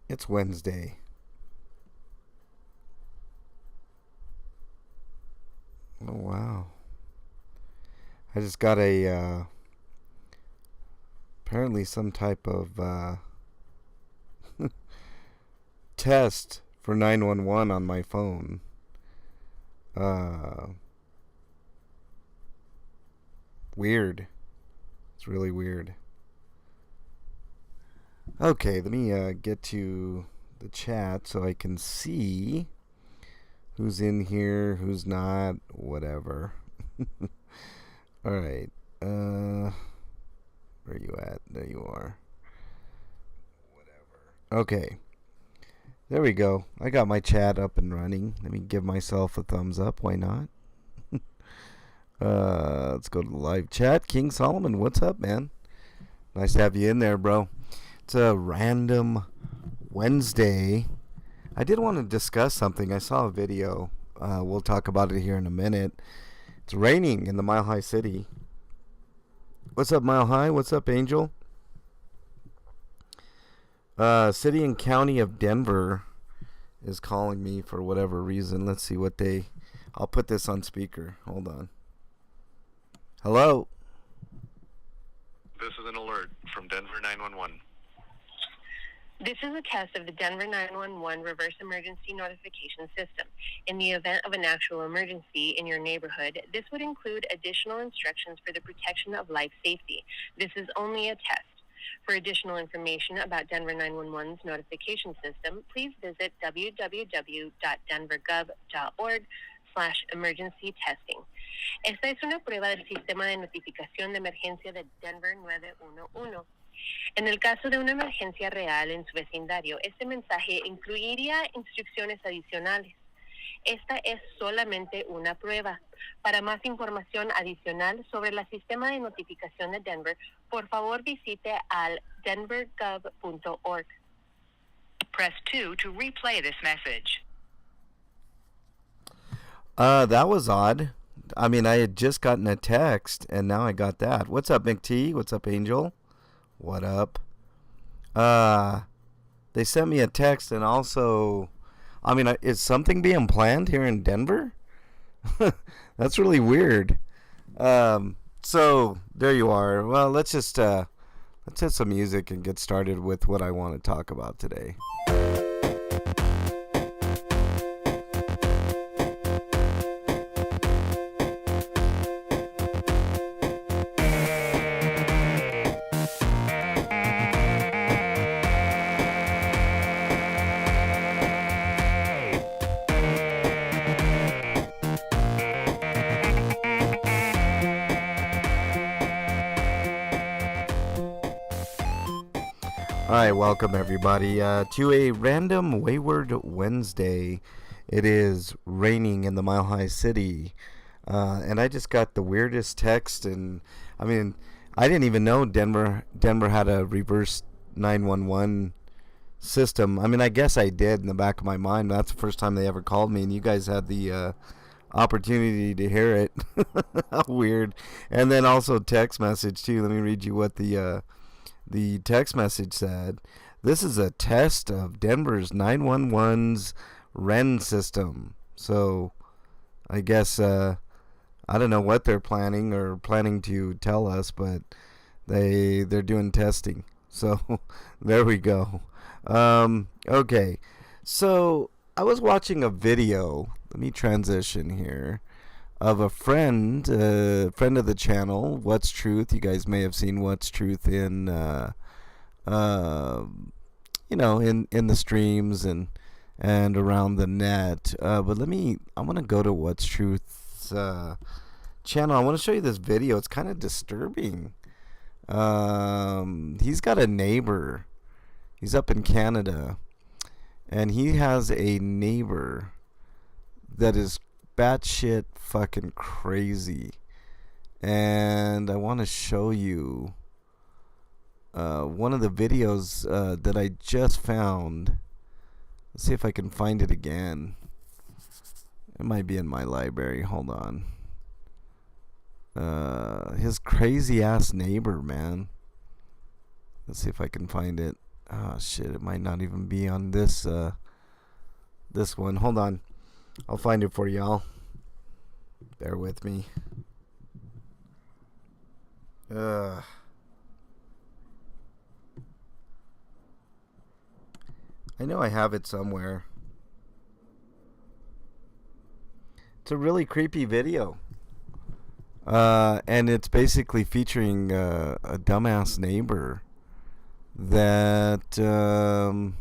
It's Wednesday. Oh wow. I just got a apparently some type of test for 911 on my phone. Uh Weird. It's really weird. Okay, let me get to the chat so I can see who's in here, who's not, whatever. All right. Where are you at? There you are. Whatever. Okay. There we go. I got my chat up and running. Let me give myself a thumbs up. Why not? Let's go to the live chat. King Solomon, what's up, man? Nice to have you in there, bro. It's a random Wednesday. I did want to discuss something. I saw a video. We'll talk about it here in a minute. It's raining in the Mile High City. What's up, Mile High? What's up, Angel? City and County of Denver is calling me for whatever reason. Let's see what they... I'll put this on speaker. Hold on. Hello? This is an alert from Denver 911. This is a test of the Denver 911 reverse emergency notification system. In the event of an actual emergency in your neighborhood, this would include additional instructions for the protection of life safety. This is only a test. For additional information about Denver 911's notification system, please visit www.denvergov.org/emergency testing. Esta es una prueba del sistema de notificación de emergencia de Denver 911. En el caso de una emergencia real en su vecindario, este mensaje incluiría instrucciones adicionales. Esta es solamente una prueba. Para más información adicional sobre el sistema de notificación de Denver, por favor visite al denvergov.org. Press 2 to replay this message. That was odd. I mean, I had just gotten a text, and now I got that. What's up, McT? What's up, Angel? What up? They sent me a text, and also... I mean, is something being planned here in Denver? That's really weird. So there you are. Well, let's hit some music and get started with what I want to talk about today. Alright, welcome everybody to a random wayward Wednesday. It is raining in the Mile High City, and I just got the weirdest text. And I mean, I didn't even know Denver had a reverse 911 system. I mean, I guess I did in the back of my mind. That's the first time they ever called me, and you guys had the opportunity to hear it. How weird. And then also text message too. Let me read you what the text message said. This is a test of Denver's 911's REN system. So I guess I don't know what they're planning to tell us, but they're doing testing. So there we go. Okay. So I was watching a video. Let me transition here. Of a friend of the channel, What's Truth. You guys may have seen What's Truth in, in the streams and around the net. But I want to go to What's Truth's channel. I want to show you this video. It's kind of disturbing. He's got a neighbor. He's up in Canada, and he has a neighbor that is batshit fucking crazy. And I want to show you one of the videos that I just found. Let's see if I can find it again. It might be in my library. Hold on. His crazy ass neighbor, man. Let's see if I can find it. Oh shit, it might not even be on this this one. Hold on. I'll find it for y'all. Bear with me. I know I have it somewhere. It's a really creepy video. And it's basically featuring a dumbass neighbor that here,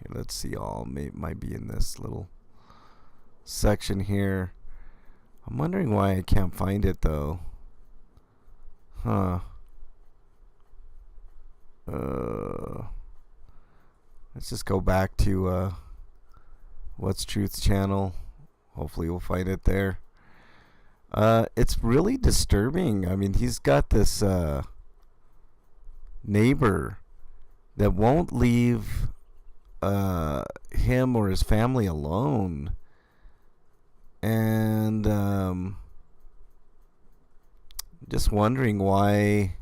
let's see, all might be in this little section here. I'm wondering why I can't find it though. Huh. Let's just go back to What's Truth's channel. Hopefully we'll find it there. It's really disturbing. I mean, he's got this neighbor that won't leave him or his family alone. And just wondering why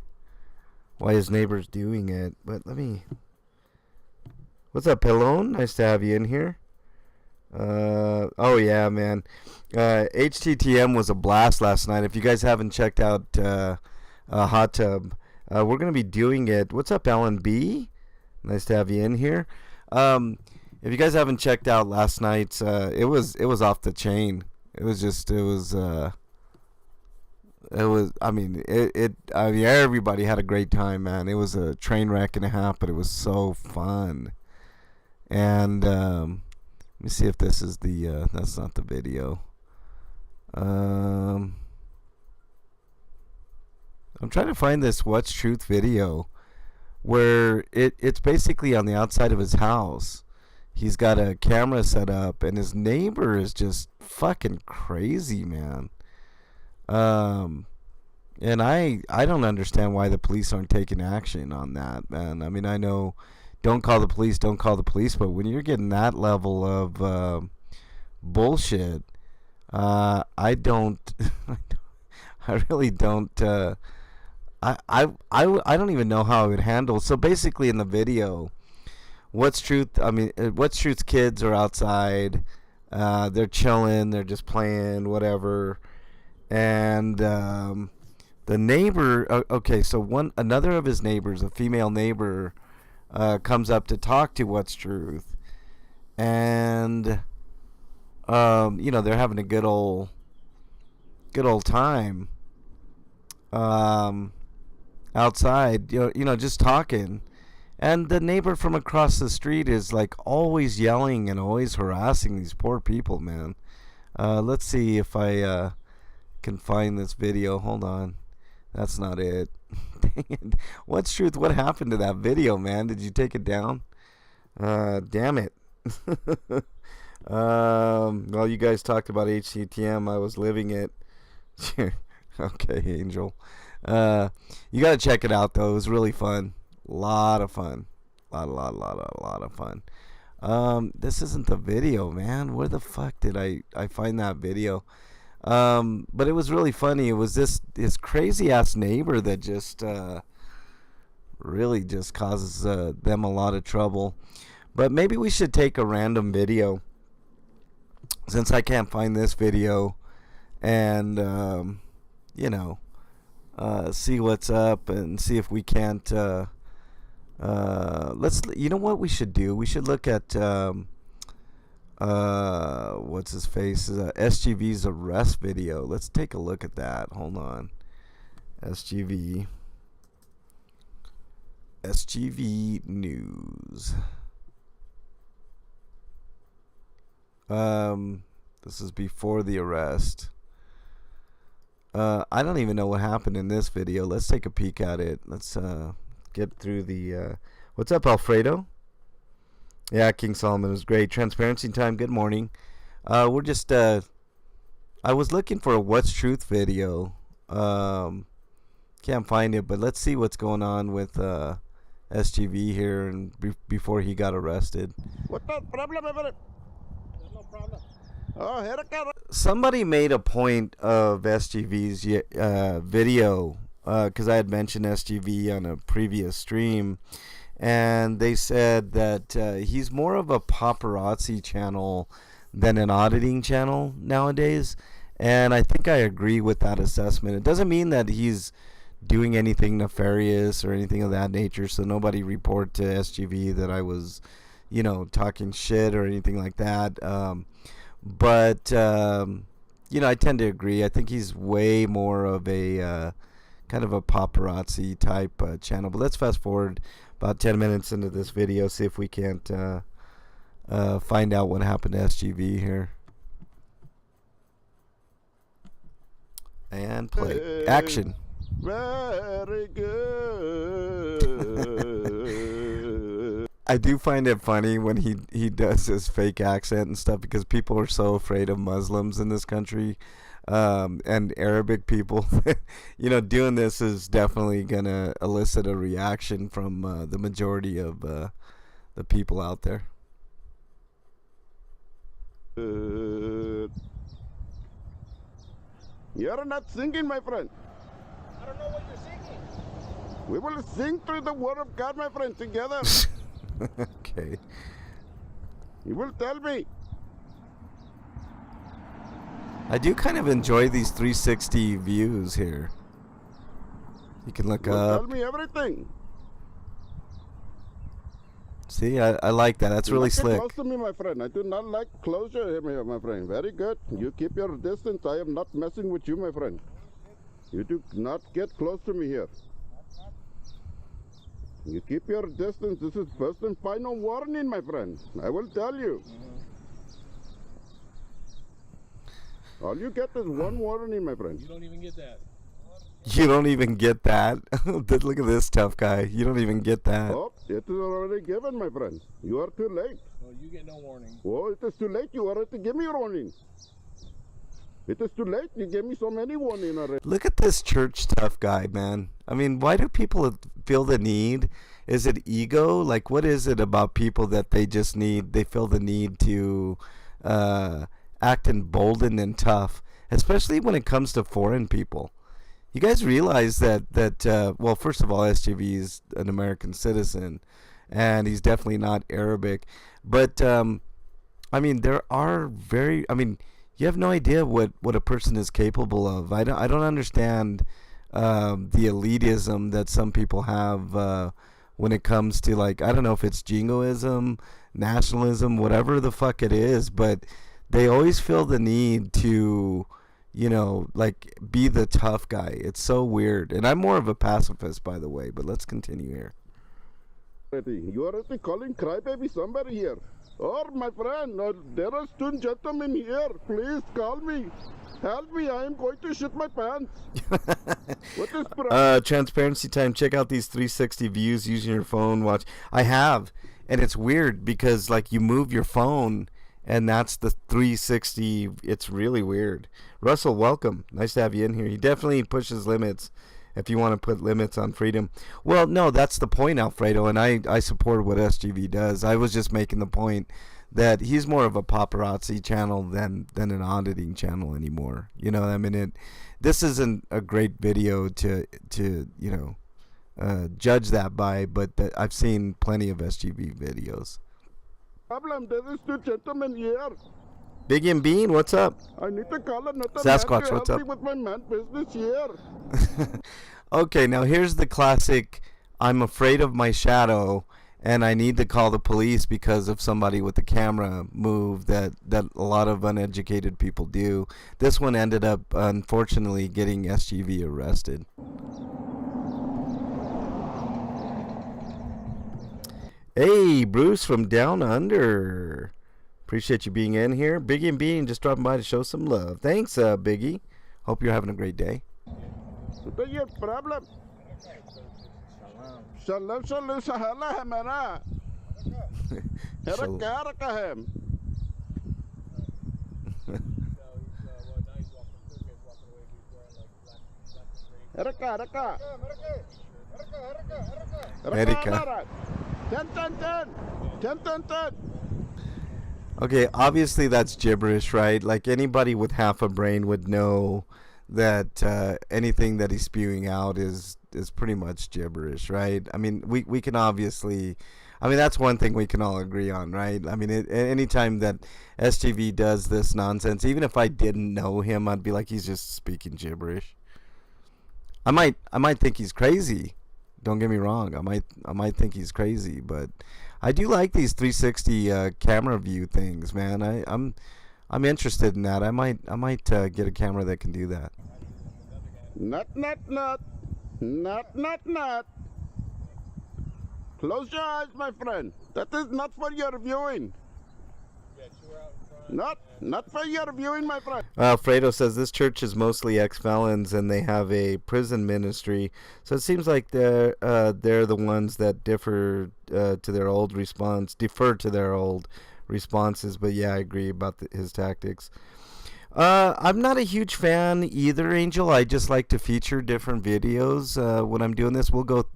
his neighbor's doing it. But let me... What's up, Pillone? Nice to have you in here. Oh yeah, man. HTTM was a blast last night. If you guys haven't checked out Hot Tub, we're gonna be doing it. What's up, Alan B? Nice to have you in here. If you guys haven't checked out last night's, it was off the chain. It was I mean everybody had a great time, man. It was a train wreck and a half, but it was so fun. And let me see if this is the that's not the video. I'm trying to find this What's Truth video where it's basically on the outside of his house. He's got a camera set up and his neighbor is just fucking crazy, man. And I don't understand why the police aren't taking action on that, man. I mean, I know don't call the police, but when you're getting that level of bullshit, I don't I really don't I don't even know how I would handle. So basically in the video, What's Truth's kids are outside, they're chilling, they're just playing whatever, and the neighbor, so another of his neighbors, a female neighbor, comes up to talk to What's Truth, and they're having a good old time outside, just talking. And the neighbor from across the street is like always yelling and always harassing these poor people, man. Let's see if I can find this video. Hold on. That's not it. Dang it. What's Truth? What happened to that video, man? Did you take it down? Damn it. Well, you guys talked about HCTM. I was living it. Okay, Angel. You gotta check it out, though. It was really fun. Lot of fun. Lot of fun. This isn't the video, man. Where the fuck did I find that video? But it was really funny. It was this crazy ass neighbor that just really just causes them a lot of trouble. But maybe we should take a random video, since I can't find this video, and see what's up and see if we can't you know what we should do? We should look at what's his face? SGV's arrest video. Let's take a look at that. Hold on. SGV news. This is before the arrest. I don't even know what happened in this video. Let's take a peek at it. Let's get through the what's up, Alfredo? Yeah, King Solomon was great. Transparency time, good morning. We're just I was looking for a What's Truth video. Can't find it, but let's see what's going on with SGV here and before he got arrested. What's the problem about it? There's no problem. Oh, here it comes. Somebody made a point of SGV's video, because I had mentioned SGV on a previous stream, and they said that he's more of a paparazzi channel than an auditing channel nowadays. And I think I agree with that assessment. It doesn't mean that he's doing anything nefarious or anything of that nature. So nobody report to SGV that I was, talking shit or anything like that. But I tend to agree. I think he's way more of a kind of a paparazzi type channel. But let's fast forward about 10 minutes into this video, see if we can't find out what happened to SGV here. And play. Action. Very good. I do find it funny when he does his fake accent and stuff, because people are so afraid of Muslims in this country, and Arabic people. Doing this is definitely going to elicit a reaction from the majority of the people out there. You're not singing, my friend. I don't know what you're singing. We will sing through the word of God, my friend, together. Okay. You will tell me. I do kind of enjoy these 360 views here. You can look You will up. tell me everything. See, I like that. That's Do really not get slick. close to me, my friend. I do not like closure here, my friend. Very good. You keep your distance. I am not messing with you, my friend. You do not get close to me here. You keep your distance. This is first and final warning, my friend. I will tell you. All you get is one warning, my friend. You don't even get that. You don't even get that. Look at this tough guy. You don't even get that. Oh, it is already given, my friend. You are too late. No, you get no warning. Oh, it is too late. You already give me a warning. It is too late. You gave me so many warnings already. Look at this church tough guy, man. I mean, why do people feel the need? Is it ego? Like, what is it about people that they just need? They feel the need to act emboldened and tough, especially when it comes to foreign people. You guys realize that well, first of all, SGV is an American citizen, and he's definitely not Arabic. But I mean, there are you have no idea what a person is capable of. I don't understand the elitism that some people have when it comes to, like, I don't know if it's jingoism, nationalism, whatever the fuck it is, but they always feel the need to, like, be the tough guy. It's so weird. And I'm more of a pacifist, by the way, but let's continue here. You are already calling crybaby somebody here. Or, my friend, there are two gentlemen here. Please call me. Help me. I am going to shit my pants. What is transparency time. Check out these 360 views using your phone. Watch. I have. And it's weird because, like, you move your phone and that's the 360. It's really weird. Russell, welcome. Nice to have you in here. He definitely pushes limits if you want to put limits on freedom. Well, no, that's the point, Alfredo, and I support what SGV does. I was just making the point that he's more of a paparazzi channel than an auditing channel anymore. I mean, this isn't a great video to judge that by, but I've seen plenty of SGV videos. problem? There is two gentlemen here. Big and Bean, what's up? I need to call another Sasquatch, man to what's help up? me with my man business here. Okay, now here's the classic, I'm afraid of my shadow, and I need to call the police because of somebody with the camera move that a lot of uneducated people do. This one ended up, unfortunately, getting SGV arrested. Hey, Bruce from Down Under. Appreciate you being in here. Biggie and Bean just dropping by to show some love. Thanks, Biggie. Hope you're having a great day. What is your problem? Shalom, shalom, sahala hai mera. Hera Shalom. kya rakha hai? Hera kya rakha? America. 10, 10, 10. 10, 10, 10. Okay, obviously that's gibberish, right? Like, anybody with half a brain would know that anything that he's spewing out is pretty much gibberish, right? I mean, we can obviously, I mean, that's one thing we can all agree on, right? I mean, anytime that SGV does this nonsense, even if I didn't know him, I'd be like, he's just speaking gibberish. I might think he's crazy. Don't get me wrong. I might think he's crazy, but I do like these 360 camera view things, man. I'm interested in that. I might get a camera that can do that. Not. Close your eyes, my friend. That is not for your viewing. Not for your viewing, my friend. Fredo says this church is mostly ex-felons and they have a prison ministry. So it seems like they're the ones that defer to their old responses. But yeah, I agree about his tactics. I'm not a huge fan either, Angel. I just like to feature different videos when I'm doing this. We'll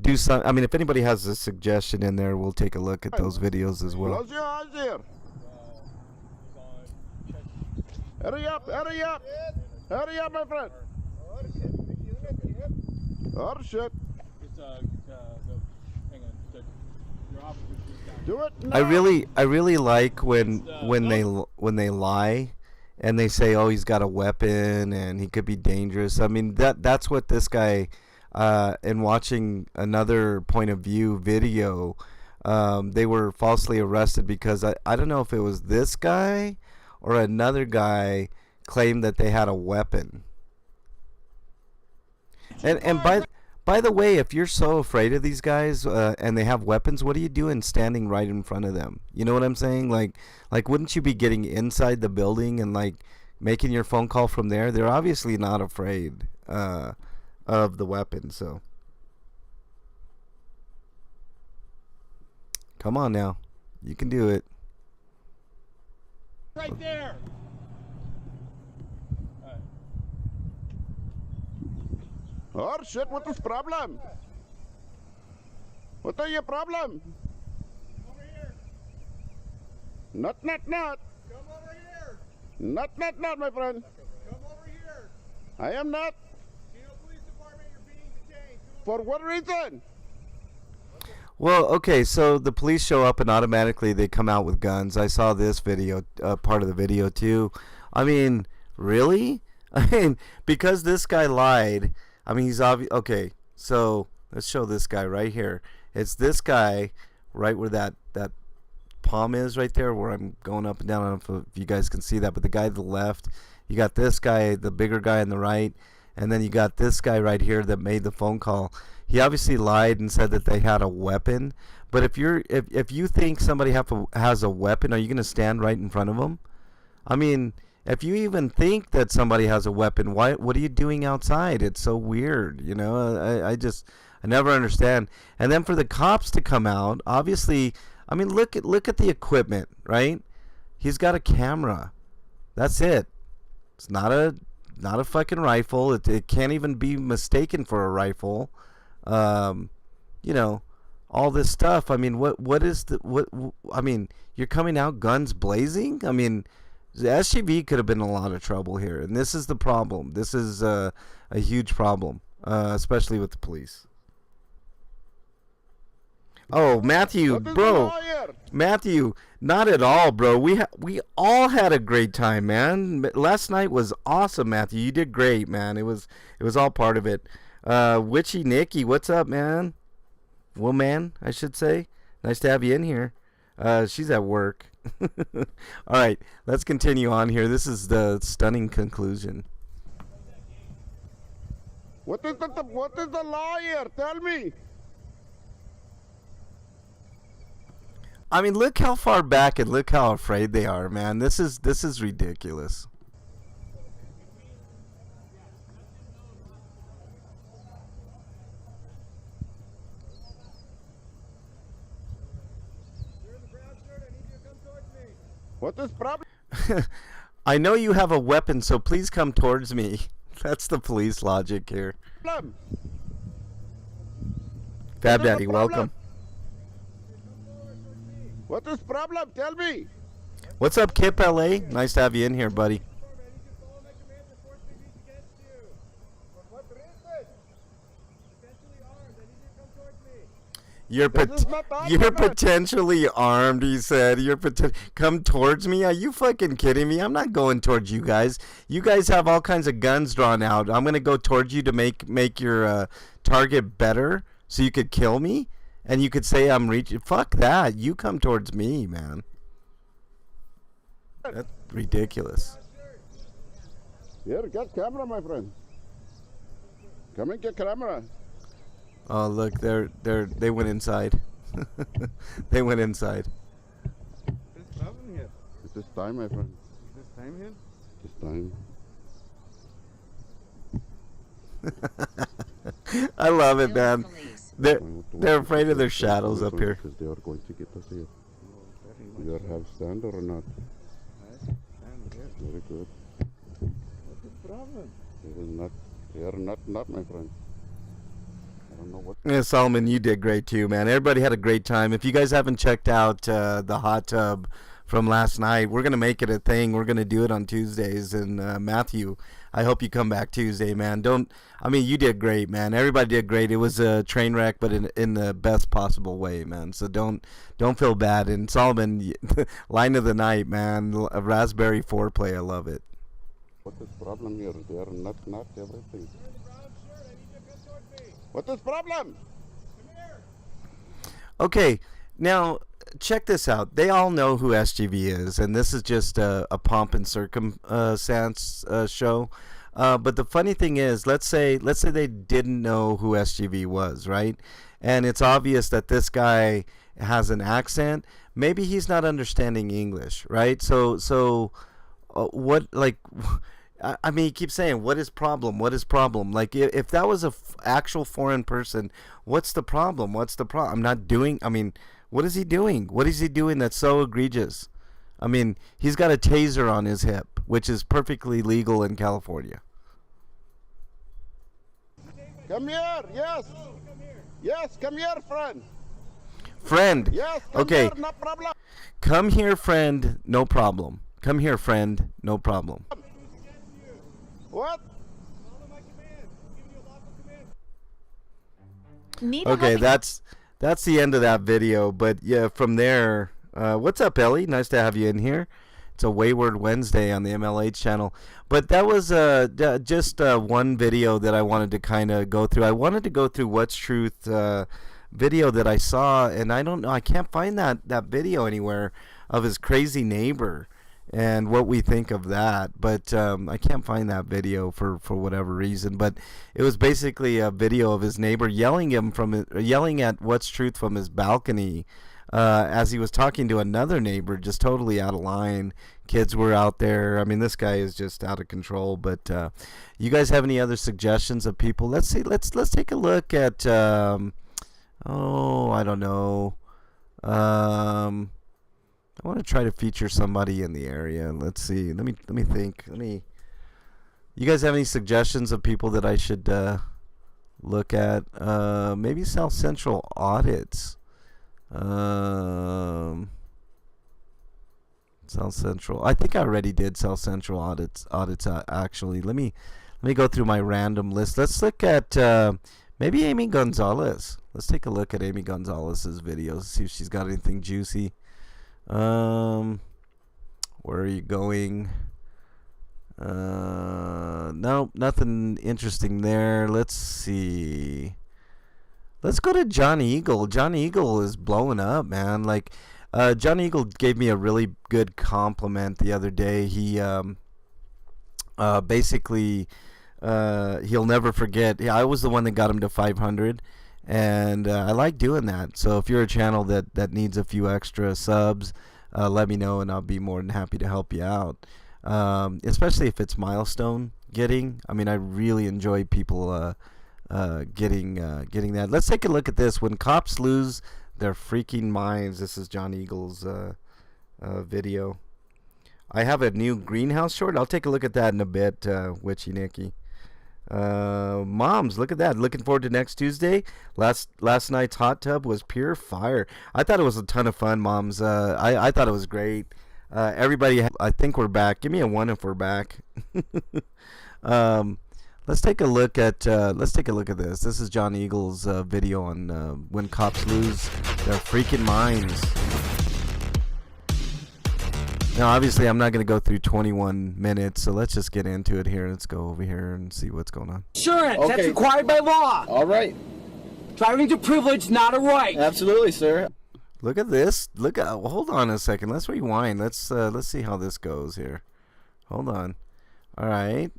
do some. I mean, if anybody has a suggestion in there, we'll take a look at those videos as well. Close your eyes here. Hurry up, my friend. Oh shit. Do it now. I really like when they lie and they say, oh, he's got a weapon and he could be dangerous. I mean, that's what this guy in watching another point of view video, they were falsely arrested because I don't know if it was this guy or another guy claimed that they had a weapon. And by the way, if you're so afraid of these guys and they have weapons, what are you doing standing right in front of them? You know what I'm saying? Like wouldn't you be getting inside the building and like making your phone call from there? They're obviously not afraid of the weapon. So come on now, you can do it. Right there. Oh shit, what is problem? What are your problem? Over here. Not. Come over here. Not, my friend. Come over here. I am not. Chino Police Department, you're being detained. For what reason? Well, okay, so the police show up and automatically they come out with guns. I saw this video, part of the video too. I mean, really? I mean, because this guy lied. I mean, he's obvious. Okay, so let's show this guy right here. It's this guy right where that palm is right there where I'm going up and down. I don't know if you guys can see that, but the guy to the left, you got this guy, the bigger guy on the right, and then you got this guy right here that made the phone call. He obviously lied and said that they had a weapon. But if you think somebody has a weapon, are you going to stand right in front of them? I mean, if you even think that somebody has a weapon, what are you doing outside? It's so weird, you know. I never understand. And then for the cops to come out, obviously, I mean, look at the equipment, right? He's got a camera. That's it. It's not a fucking rifle. It can't even be mistaken for a rifle. You know, all this stuff. I mean, what I mean, you're coming out guns blazing? I mean, the SUV could have been in a lot of trouble here, and this is the problem. This is a huge problem, especially with the police. Oh, Matthew, bro. Matthew, not at all, bro. We all had a great time, man. Last night was awesome, Matthew. You did great, man. It was all part of it. Witchy Nikki, what's up, man? Woman, I should say. Nice to have you in here. She's at work. All right, let's continue on here. This is the stunning conclusion. What is the law here? Tell me. I mean, look how far back and look how afraid they are, man. This is ridiculous. What is problem? I know you have a weapon, so please come towards me. That's the police logic here. Fab Daddy, welcome. What is problem? Tell me. What's up, Kip LA? Nice to have you in here, buddy. You're This is not on, you're my friend. potentially armed. He said. Come towards me. Are you fucking kidding me? I'm not going towards you guys. You guys have all kinds of guns drawn out. I'm gonna go towards you to make your target better, so you could kill me, and you could say I'm reaching. Fuck that. You come towards me, man. That's ridiculous. Here, get camera, my friend. Come and get camera. Oh look, they went inside. They went inside. This problem here. It's this time, my friend. This time here. This time. I love it, man. They're afraid of their shadows up here. Because they are going to get us here. You are have stand or not? Very good. What's the problem? It is not. They are not, my friend. I don't know what. Yeah, Solomon, you did great too, man. Everybody had a great time. If you guys haven't checked out the hot tub from last night, we're gonna make it a thing. We're gonna do it on Tuesdays. And Matthew, I hope you come back Tuesday, man. You did great, man. Everybody did great. It was a train wreck, but in the best possible way, man. So don't feel bad. And Solomon, line of the night, man. A raspberry foreplay. I love it. What is problem here? They are not everything. You're in the brown shirt. I need you to come towards me. What is problem? Come here. Okay, now check this out. They all know who SGV is, and this is just a pomp and circumstance show. But the funny thing is, let's say they didn't know who SGV was, right? And it's obvious that this guy has an accent. Maybe he's not understanding English, right? So what, like, I mean, he keeps saying, what is problem? What is problem? Like, if that was a actual foreign person, what's the problem? What's the problem? What is he doing? What is he doing that's so egregious? I mean, he's got a taser on his hip, which is perfectly legal in California. Come here. Yes. Yes, come here, friend. Friend. Yes, come Okay. here, no problem. Come here, friend. No problem. Come here, friend. No problem. What? Follow my command. I'm giving you a lawful command. Need a Okay, helping- that's the end of that video. But yeah, from there, what's up, Ellie? Nice to have you in here. It's a Wayward Wednesday on the MLH channel. But that was just one video that I wanted to kind of go through. I wanted to go through What's Truth video that I saw, and I don't know. I can't find that video anywhere of his crazy neighbor and what we think of that. But I can't find that video for whatever reason. But it was basically a video of his neighbor yelling at What's Truth from his balcony. As he was talking to another neighbor, just totally out of line. Kids were out there. I mean, this guy is just out of control. But you guys have any other suggestions of people? Let's see. Let's take a look at. I don't know. I want to try to feature somebody in the area. Let's see. Let me think. You guys have any suggestions of people that I should look at? Maybe South Central audits. South Central. I think I already did South Central audits. Actually, let me go through my random list. Let's look at maybe Amy Gonzalez. Let's take a look at Amy Gonzalez's videos. See if she's got anything juicy. Where are you going? Nope, nothing interesting there. Let's see. Let's go to John Eagle. John Eagle is blowing up, man. Like, John Eagle gave me a really good compliment the other day. He basically he'll never forget. Yeah, I was the one that got him to 500, and I like doing that. So if you're a channel that needs a few extra subs, let me know, and I'll be more than happy to help you out. Especially if it's milestone getting. I mean, I really enjoy people getting that. Let's take a look at this. When cops lose their freaking minds. This is John Eagle's video. I have a new greenhouse short. I'll take a look at that in a bit, Witchy Nikki. Moms, look at that. Looking forward to next Tuesday. Last night's hot tub was pure fire. I thought it was a ton of fun, moms. I thought it was great. Everybody, I think we're back. Give me a 1 if we're back. Let's take a look at this. This is John Eagle's video on when cops lose their freaking minds. Now, obviously, I'm not going to go through 21 minutes, so let's just get into it here. Let's go over here and see what's going on. Insurance, that's required by law. All right. Driving to privilege, not a right. Absolutely, sir. Look at this. Hold on a second. Let's rewind. Let's see how this goes here. Hold on. All right.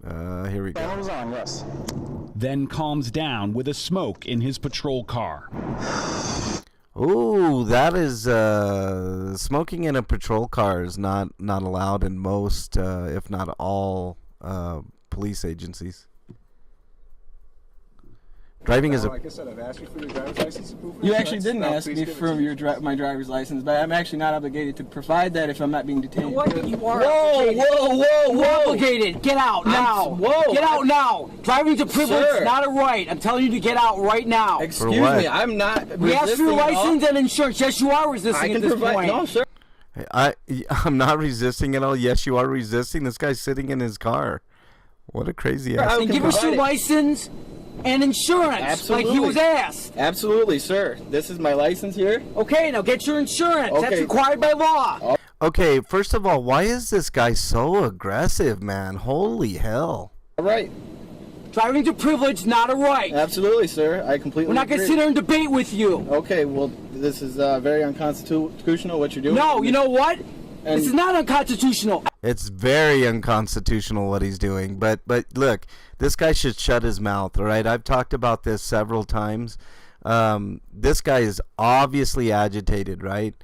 Here we go. On, yes. Then calms down with a smoke in his patrol car. Ooh, that is smoking in a patrol car is not allowed in most, if not all, police agencies. Driving is a. Like I said, I've asked you for your driver's license. You actually didn't ask me for my driver's license, but I'm actually not obligated to provide that if I'm not being detained. What? You are Whoa, obligated. whoa, whoa, You're whoa. obligated. Get out now. Whoa. Get out now. Driving to privilege, Sir. not a right. I'm telling you to get out right now. Excuse what? me, I'm not We asked for your resisting at all. license and insurance. Yes, you are resisting I at can this provide. point. No, sir. I'm not resisting at all. Yes, you are resisting. This guy's sitting in his car. What a crazy ass. And give us your license and insurance, Absolutely. like he was asked. Absolutely, sir. This is my license here. Okay, now get your insurance. That's Okay. required by law. Okay, first of all, why is this guy so aggressive, man? Holy hell. All right. Driving to privilege, not a right. Absolutely, sir. I completely We're not going to agree. sit here and debate with you. Okay, well, this is very unconstitutional what you're doing. No, you know what? And This is not unconstitutional. It's very unconstitutional what he's doing. But look, this guy should shut his mouth, all right? I've talked about this several times. This guy is obviously agitated, right?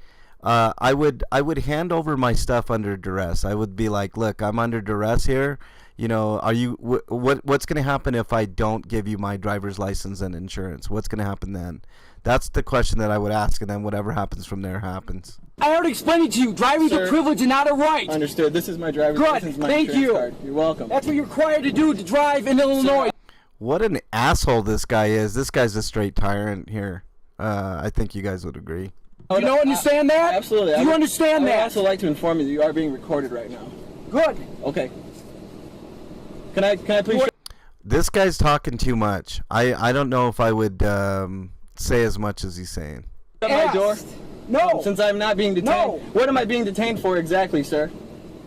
I would hand over my stuff under duress. I would be like, look, I'm under duress here. You know, are you what's going to happen if I don't give you my driver's license and insurance? What's going to happen then? That's the question that I would ask, and then whatever happens from there happens. I already explained it to you. Driving Sir. to privilege is not a right. Understood. This is my driver's Good. license, my Thank insurance you. card. You're welcome. That's what you're required to do to drive in Illinois. What an asshole this guy is. This guy's a straight tyrant here. I think you guys would agree. You don't understand that? Absolutely. Do you understand I would that? also like to inform you that you are being recorded right now. Good. Okay. Can I please? This guy's talking too much. I don't know if I would say as much as he's saying. Shut my door. No. Since I'm not being detained. No. What am I being detained for exactly, sir?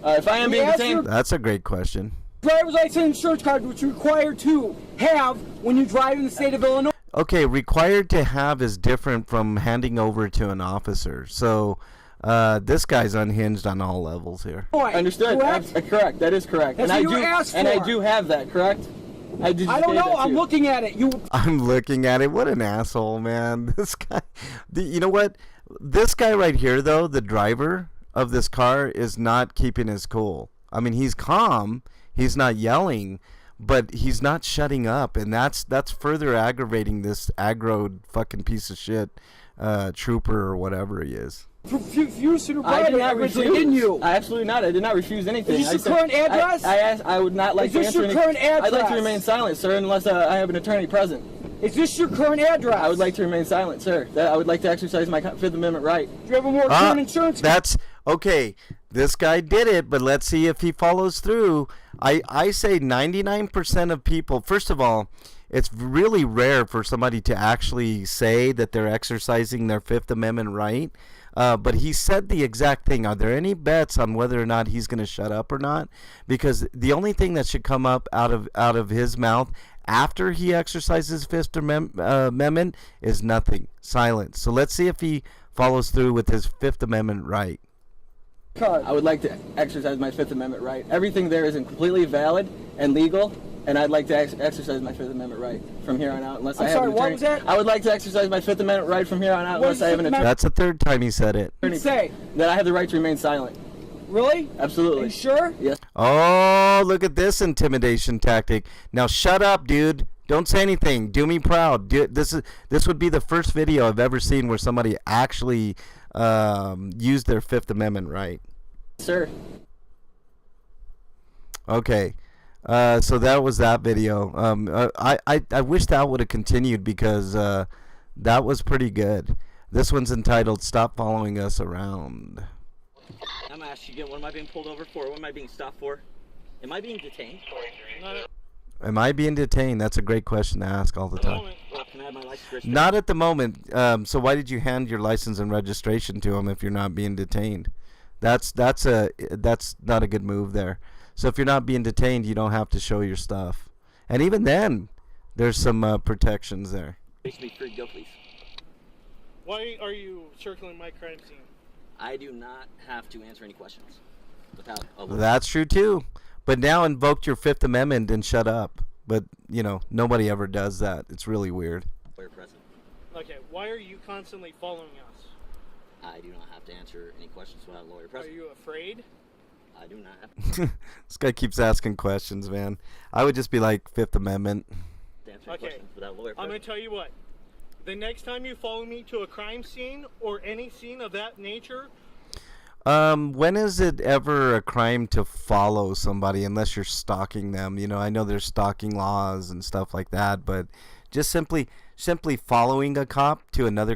If I am We being asked detained, That's a great question. Driver's license and insurance card, which you're required to have when you drive in the state of Illinois. Okay, required to have is different from handing over to an officer. So this guy's unhinged on all levels here. understood. Correct? Correct. That is correct. That's and what I you do, asked and I for. do have that. Correct. I did. I don't know. I'm looking at it. I'm looking at it. What an asshole, man. This guy. You know what? This guy right here, though, the driver of this car, is not keeping his cool. I mean, he's calm. He's not yelling, but he's not shutting up, and that's further aggravating this aggroed fucking piece of shit trooper or whatever he is. Refuse to I drive did it not originally, refuse. didn't you? Absolutely not. I did not refuse anything. Is this your current address? I asked. I would not like Is to this answer your any. current I'd like to address? remain silent, sir, unless I have an attorney present. Is this your current address? I would like to remain silent, sir. I would like to exercise my Fifth Amendment right. Do you have a more current insurance? That's okay. This guy did it, but let's see if he follows through. I say 99% of people. First of all, it's really rare for somebody to actually say that they're exercising their Fifth Amendment right. But he said the exact thing. Are there any bets on whether or not he's going to shut up or not? Because the only thing that should come up out of his mouth after he exercises Fifth Amendment is nothing. Silence. So let's see if he follows through with his Fifth Amendment right. I would like to exercise my Fifth Amendment right. Everything there is completely valid and legal, and I'd like to exercise my Fifth Amendment right from here on out, unless I have sorry, an what attorney. was that? I would like to exercise my Fifth Amendment right from here on out, What unless is I have Fifth an attorney. That's the third time he said it. What did it say? That I have the right to remain silent. Really? Are Absolutely. you sure? Yes. Oh, look at this intimidation tactic. Now shut up, dude. Don't say anything. Do me proud. This would be the first video I've ever seen where somebody actually used their Fifth Amendment right. Sir. Okay. So that was that video. I wish that would have continued because that was pretty good. This one's entitled "Stop Following Us Around." I'm asking again, what am I being pulled over for? What am I being stopped for? Am I being detained? Am I being detained? That's a great question to ask all the time. Well, can I have my license registration? Not at the moment. So why did you hand your license and registration to him if you're not being detained? That's not a good move there. So if you're not being detained, you don't have to show your stuff. And even then, there's some protections there. Basically, free go, please. Why are you circling my crime scene? I do not have to answer any questions without a lawyer. That's true too. But now invoke your Fifth Amendment and shut up. But, you know, nobody ever does that. It's really weird. Lawyer present. Okay, why are you constantly following us? I do not have to answer any questions without a lawyer present. Are you afraid? I do not have This guy keeps asking questions, man. I would just be like, Fifth Amendment. to answer any questions without a lawyer present. I'm going to tell you what. The next time you follow me to a crime scene or any scene of that nature... When is it ever a crime to follow somebody unless you're stalking them? You know, I know there's stalking laws and stuff like that, but just simply following a cop to another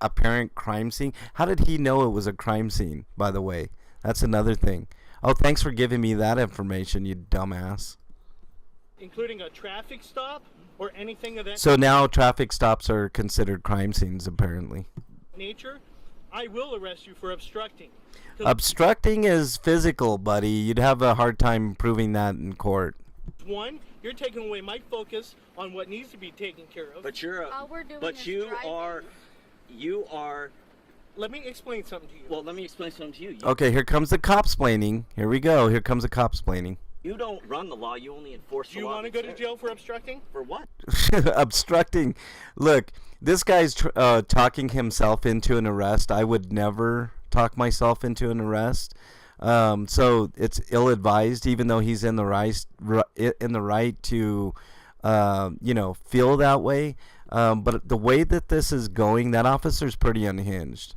apparent crime scene. How did he know it was a crime scene, by the way? That's another thing. Oh, thanks for giving me that information, you dumbass. Including a traffic stop or anything of that So now traffic stops are considered crime scenes, apparently. nature, I will arrest you for obstructing. Obstructing is physical, buddy. You'd have a hard time proving that in court. One, you're taking away my focus on what needs to be taken care of. But you're All we're doing but is you driving. are Let me explain something to you. well, let me explain something to you. Okay, here comes the cop-splaining. Here we go. Here comes the cop-splaining. You don't run the law, you only enforce the Do you law. want to go to jail for obstructing? For what? Obstructing. Look, this guy's talking himself into an arrest. I would never talk myself into an arrest. So it's ill-advised, even though he's in the right to, feel that way. But the way that this is going, that officer's pretty unhinged.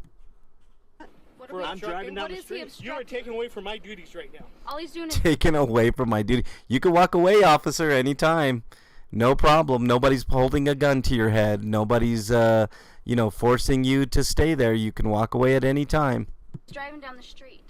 I'm driving down What the is he street. You are taking away from my duties right now. All he's doing is Taken away from my duty. You can walk away, officer, anytime. No problem. Nobody's holding a gun to your head. Nobody's, forcing you to stay there. You can walk away at any time. driving down the street.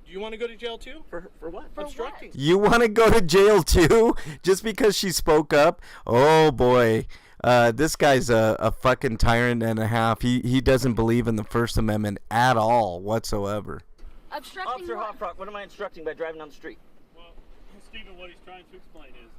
Do you want to go to jail too? For what? For Obstructing. what? You want to go to jail too? Just because she spoke up? Oh boy. This guy's a fucking tyrant and a half. He doesn't believe in the First Amendment at all whatsoever. Obstructing Officer what? Hoffrock, what am I instructing by driving down the street? Well, Stephen, what he's trying to explain is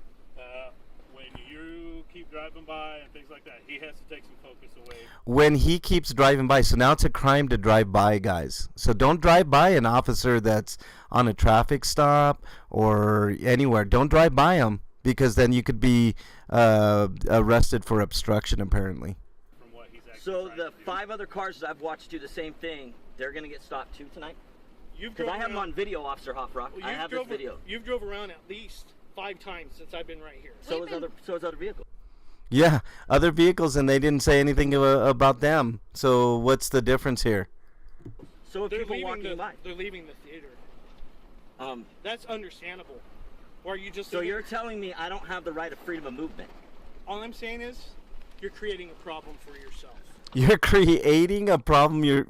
when you keep driving by and things like that, he has to take some focus away. When he keeps driving by, so now it's a crime to drive by, guys. So don't drive by an officer that's on a traffic stop or anywhere. Don't drive by him, because then you could be arrested for obstruction, apparently. From what he's actually So trying the to do. 5 other cars that I've watched do the same thing, they're going to get stopped too tonight? You've Because drove I have them around- on video, Officer Hoffrock. Well, I you've have this drove- video. You've drove around at least 5 times since I've been right here. So is other vehicles. Yeah, other vehicles, and they didn't say anything about them. So what's the difference here? So if They're people leaving walking by. They're leaving the theater. That's understandable. Or are you just? So you're telling me I don't have the right of freedom of movement? All I'm saying is, you're creating a problem for yourself. You're creating a problem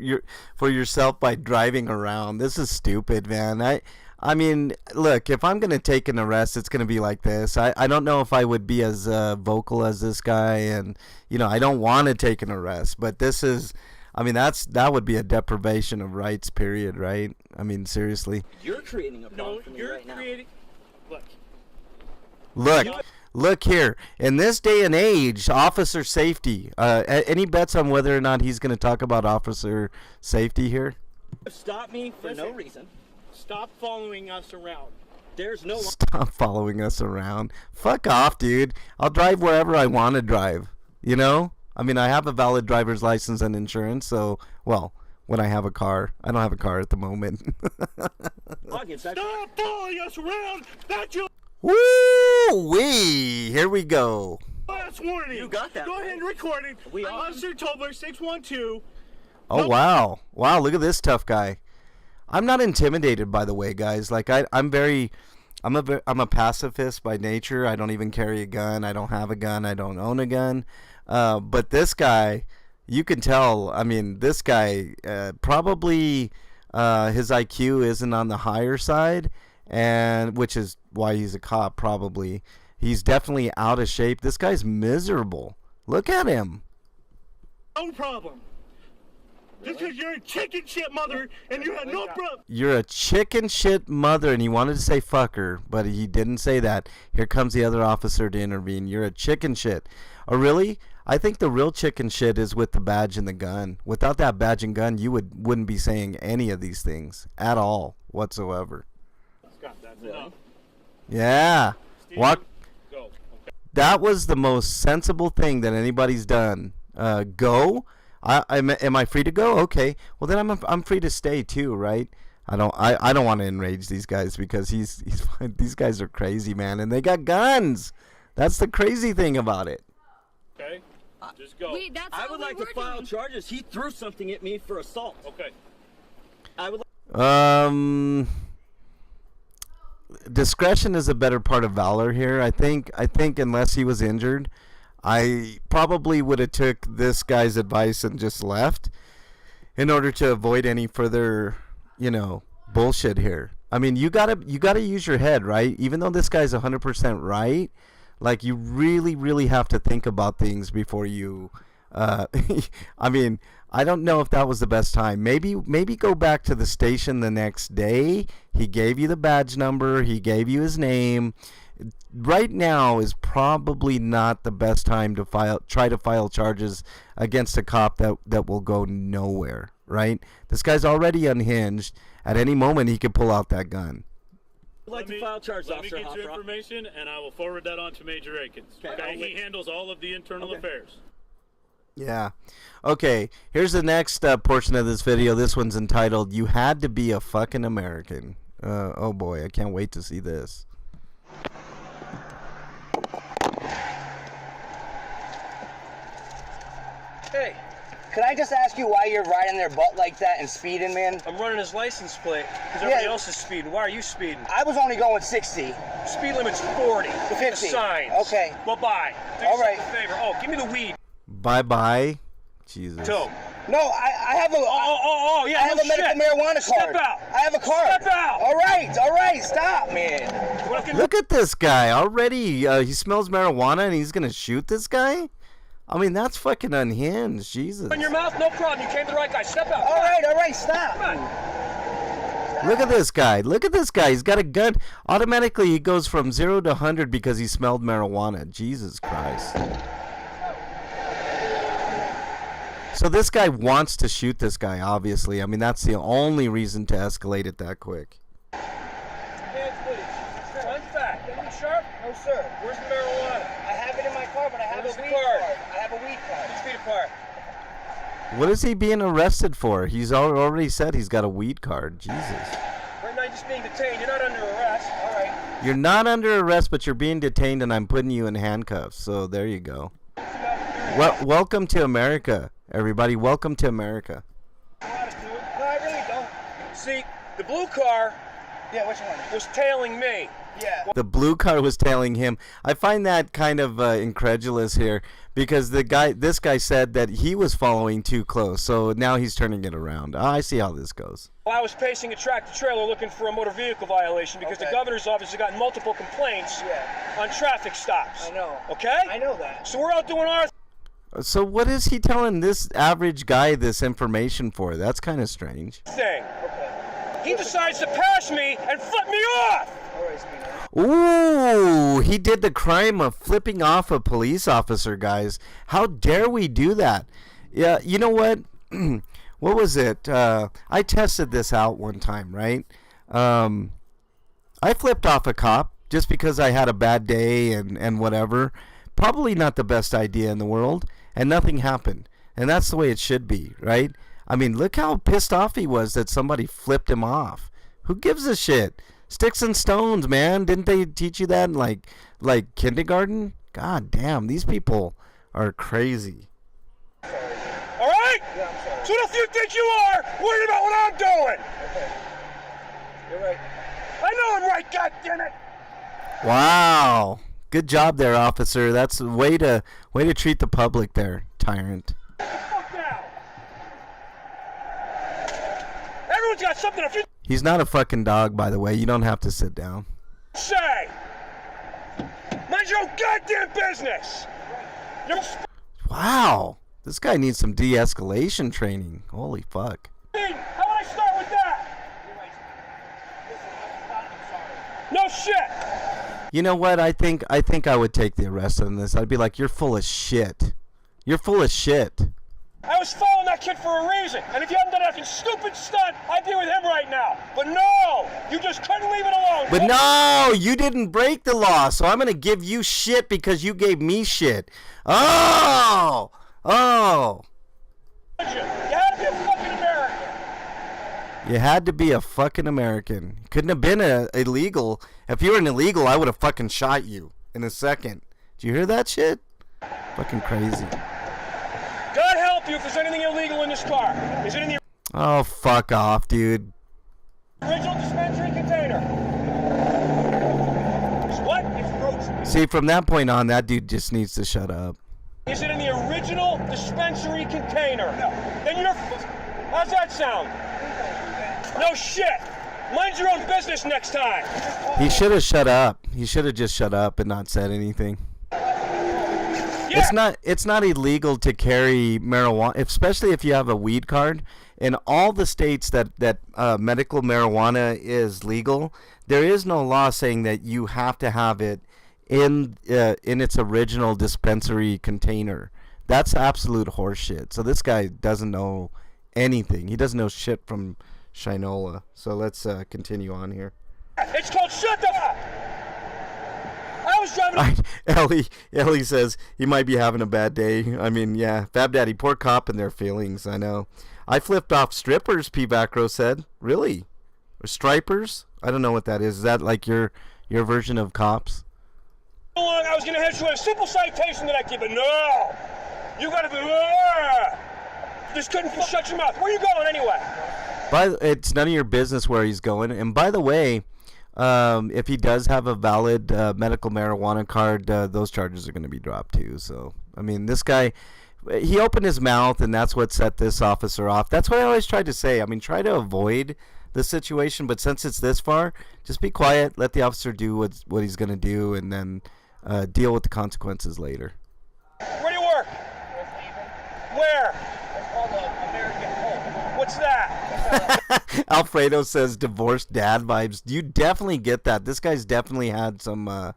for yourself by driving around. This is stupid, man. I mean, look, if I'm going to take an arrest, it's going to be like this. I don't know if I would be as vocal as this guy, and, I don't want to take an arrest. But this is, that would be a deprivation of rights, period, right? I mean, seriously. You're creating a problem for me right now. Look here. In this day and age, officer safety. Any bets on whether or not he's going to talk about officer safety here? Stop me for no reason. Stop following us around. There's no. Stop following us around. Fuck off, dude. I'll drive wherever I want to drive. I have a valid driver's license and insurance, so, when I have a car. I don't have a car at the moment. Stop following us around! That's your Woo-wee! Here we go. last warning. You got that. Go ahead and record it. Officer Tobler 612. Oh, wow. Wow, look at this tough guy. I'm not intimidated, by the way, guys. Like, I'm a pacifist by nature. I don't even carry a gun. I don't have a gun. I don't own a gun. But this guy, you can tell, this guy probably his IQ isn't on the higher side, and which is why he's a cop, probably. He's definitely out of shape. This guy's miserable. Look at him. No problem. Just because you're a chicken shit mother and you have no problem. You're a chicken shit mother, and he wanted to say fucker, but he didn't say that. Here comes the other officer to intervene. You're a chicken shit. Oh, really? I think the real chicken shit is with the badge and the gun. Without that badge and gun, you wouldn't be saying any of these things at all whatsoever. Scott, that's enough. Yeah. Steven, Walk. go. Okay. That was the most sensible thing that anybody's done. Go. Am I free to go? Okay. Well, then I'm free to stay too, right? I don't want to enrage these guys because these guys are crazy, man, and they got guns. That's the crazy thing about it. Okay. Just go. I would like to file charges. He threw something at me for assault. Okay. I would. Discretion is a better part of valor here. I think unless he was injured, I probably would have took this guy's advice and just left in order to avoid any further, bullshit here. I mean, you gotta use your head, right? Even though this guy's 100% right, like, you really, really have to think about things before you. I mean, I don't know if that was the best time. Maybe go back to the station the next day. He gave you the badge number. He gave you his name. Right now is probably not the best time to try to file charges against a cop that will go nowhere, right? This guy's already unhinged. At any moment, he could pull out that gun. I'd like to file charges, Let me Officer get your Hofstra. information, and I will forward that on to Major Akins. Okay? He handles all of the internal affairs. Yeah. Okay, here's the next portion of this video. This one's entitled, "You Had to Be a Fucking American." Oh boy, I can't wait to see this. Hey, could I just ask you why you're riding their butt like that and speeding, man? I'm running his license plate because everybody else is speeding. Why are you speeding? I was only going 60. Speed limit's 40. 50. The signs. Okay. Bye-bye. Do All yourself right. a favor. Oh, give me the weed. Bye-bye. Jesus. Toe. No, I have a. Yeah. I have a medical marijuana card. Step out. I have a card. Step out. All right. Stop, man. Look at this guy already. He smells marijuana and he's gonna shoot this guy. I mean, that's fucking unhinged. Jesus. In your mouth, no problem. You came to the right guy. Step out. All right. Stop. Look at this guy. He's got a gun. Automatically, he goes from 0 to 100 because he smelled marijuana. Jesus Christ. So this guy wants to shoot this guy, obviously. I mean, that's the only reason to escalate it that quick. Hands, please. Front back. Anything sharp? No, sir. Where's the marijuana? I have it in my car, but I have Where's a the weed card? card. I have a weed card. 6 feet apart. What is he being arrested for? He's already said he's got a weed card. Jesus. Right now, you're just being detained. You're not under arrest. All right. You're not under arrest, but you're being detained, and I'm putting you in handcuffs. So there you go. Well, welcome to America, everybody. Welcome to America. No, I really don't. See, the blue car Yeah, which one? was tailing me. Yeah. The blue car was tailing him. I find that kind of incredulous here because this guy said that he was following too close. So now he's turning it around. I see how this goes. Well, I was pacing a tractor trailer looking for a motor vehicle violation because the governor's office has gotten multiple complaints on traffic stops. I know. Okay? I know that. So we're out doing our So what is he telling this average guy this information for? That's kind of strange. thing. He decides to pass me and flip me off. All right, Speedo. Ooh, he did the crime of flipping off a police officer, guys. How dare we do that? Yeah, you know what? What was it? I tested this out one time, right? I flipped off a cop just because I had a bad day and whatever. Probably not the best idea in the world, and nothing happened. And that's the way it should be, right? I mean, look how pissed off he was that somebody flipped him off. Who gives a shit? Sticks and stones, man. Didn't they teach you that in like kindergarten? God damn, these people are crazy. All right? Yeah, I'm sorry. So what do you think you are worried about what I'm doing? Okay. You're right. I know I'm right, goddammit. Wow. Good job there, officer. That's a way to treat the public there, tyrant. Get the fuck down. Everyone's got something to. He's not a fucking dog, by the way. You don't have to sit down. Say! Mind your own goddamn business! You're... Wow. This guy needs some de-escalation training. Holy fuck. How about I start with that? No shit! You know what? I think I would take the arrest on this. I'd be like, you're full of shit. You're full of shit. I was following that kid for a reason, and if you hadn't done that fucking stupid stunt, I'd be with him right now. But no! You just couldn't leave it alone. But no! You didn't break the law, so I'm gonna give you shit because you gave me shit. Oh! Oh! You had to be a fucking American. You had to be a fucking American. Couldn't have been illegal. If you were an illegal, I would have fucking shot you in a second. Did you hear that shit? Fucking crazy. God help you if there's anything illegal in this car. Is it in the Oh, fuck off, dude. original dispensary container? It's what? It's roach. See, from that point on, that dude just needs to shut up. Is it in the original dispensary container? No. Then you're... How's that sound? No shit. Mind your own business next time. He should have shut up. He should have just shut up and not said anything. Yeah. It's not illegal to carry marijuana, especially if you have a weed card. In all the states that medical marijuana is legal, there is no law saying that you have to have it in its original dispensary container. That's absolute horseshit. So this guy doesn't know anything. He doesn't know shit from Shinola. So let's continue on here. It's called shut the fuck. I was driving. Ellie says he might be having a bad day. I mean, yeah, Fab Daddy, poor cop in their feelings. I know. I flipped off strippers, P. Vacro said. Really? Or stripers? I don't know what that is. Is that like your version of cops? I was going to hit you with a simple citation that I give, but no. You got to be... Just couldn't shut your mouth. Where are you going anyway? It's none of your business where he's going. And by the way, if he does have a valid medical marijuana card, those charges are going to be dropped too. So, I mean, this guy, he opened his mouth, and that's what set this officer off. That's what I always tried to say. I mean, try to avoid the situation, but since it's this far, just be quiet. Let the officer do what he's going to do, and then deal with the consequences later. Where do you work? Where? It's called the American Home. What's that? Alfredo says divorced dad vibes. You definitely get that. This guy's definitely had some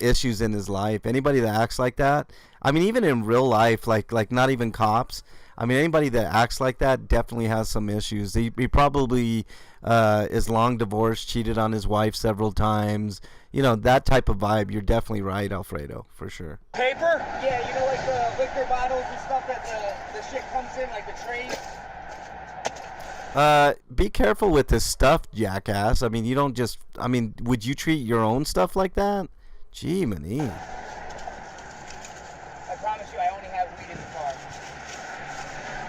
issues in his life. Anybody that acts like that, I mean, even in real life, like not even cops. I mean, anybody that acts like that definitely has some issues. He probably is long divorced, cheated on his wife several times. You know, that type of vibe. You're definitely right, Alfredo, for sure. Paper? Yeah, you know, like the liquor bottles and stuff that the shit comes in, like the trays. Be careful with this stuff, jackass. I mean, you don't just... I mean, would you treat your own stuff like that? Gee, many. I promise you, I only have weed in the car.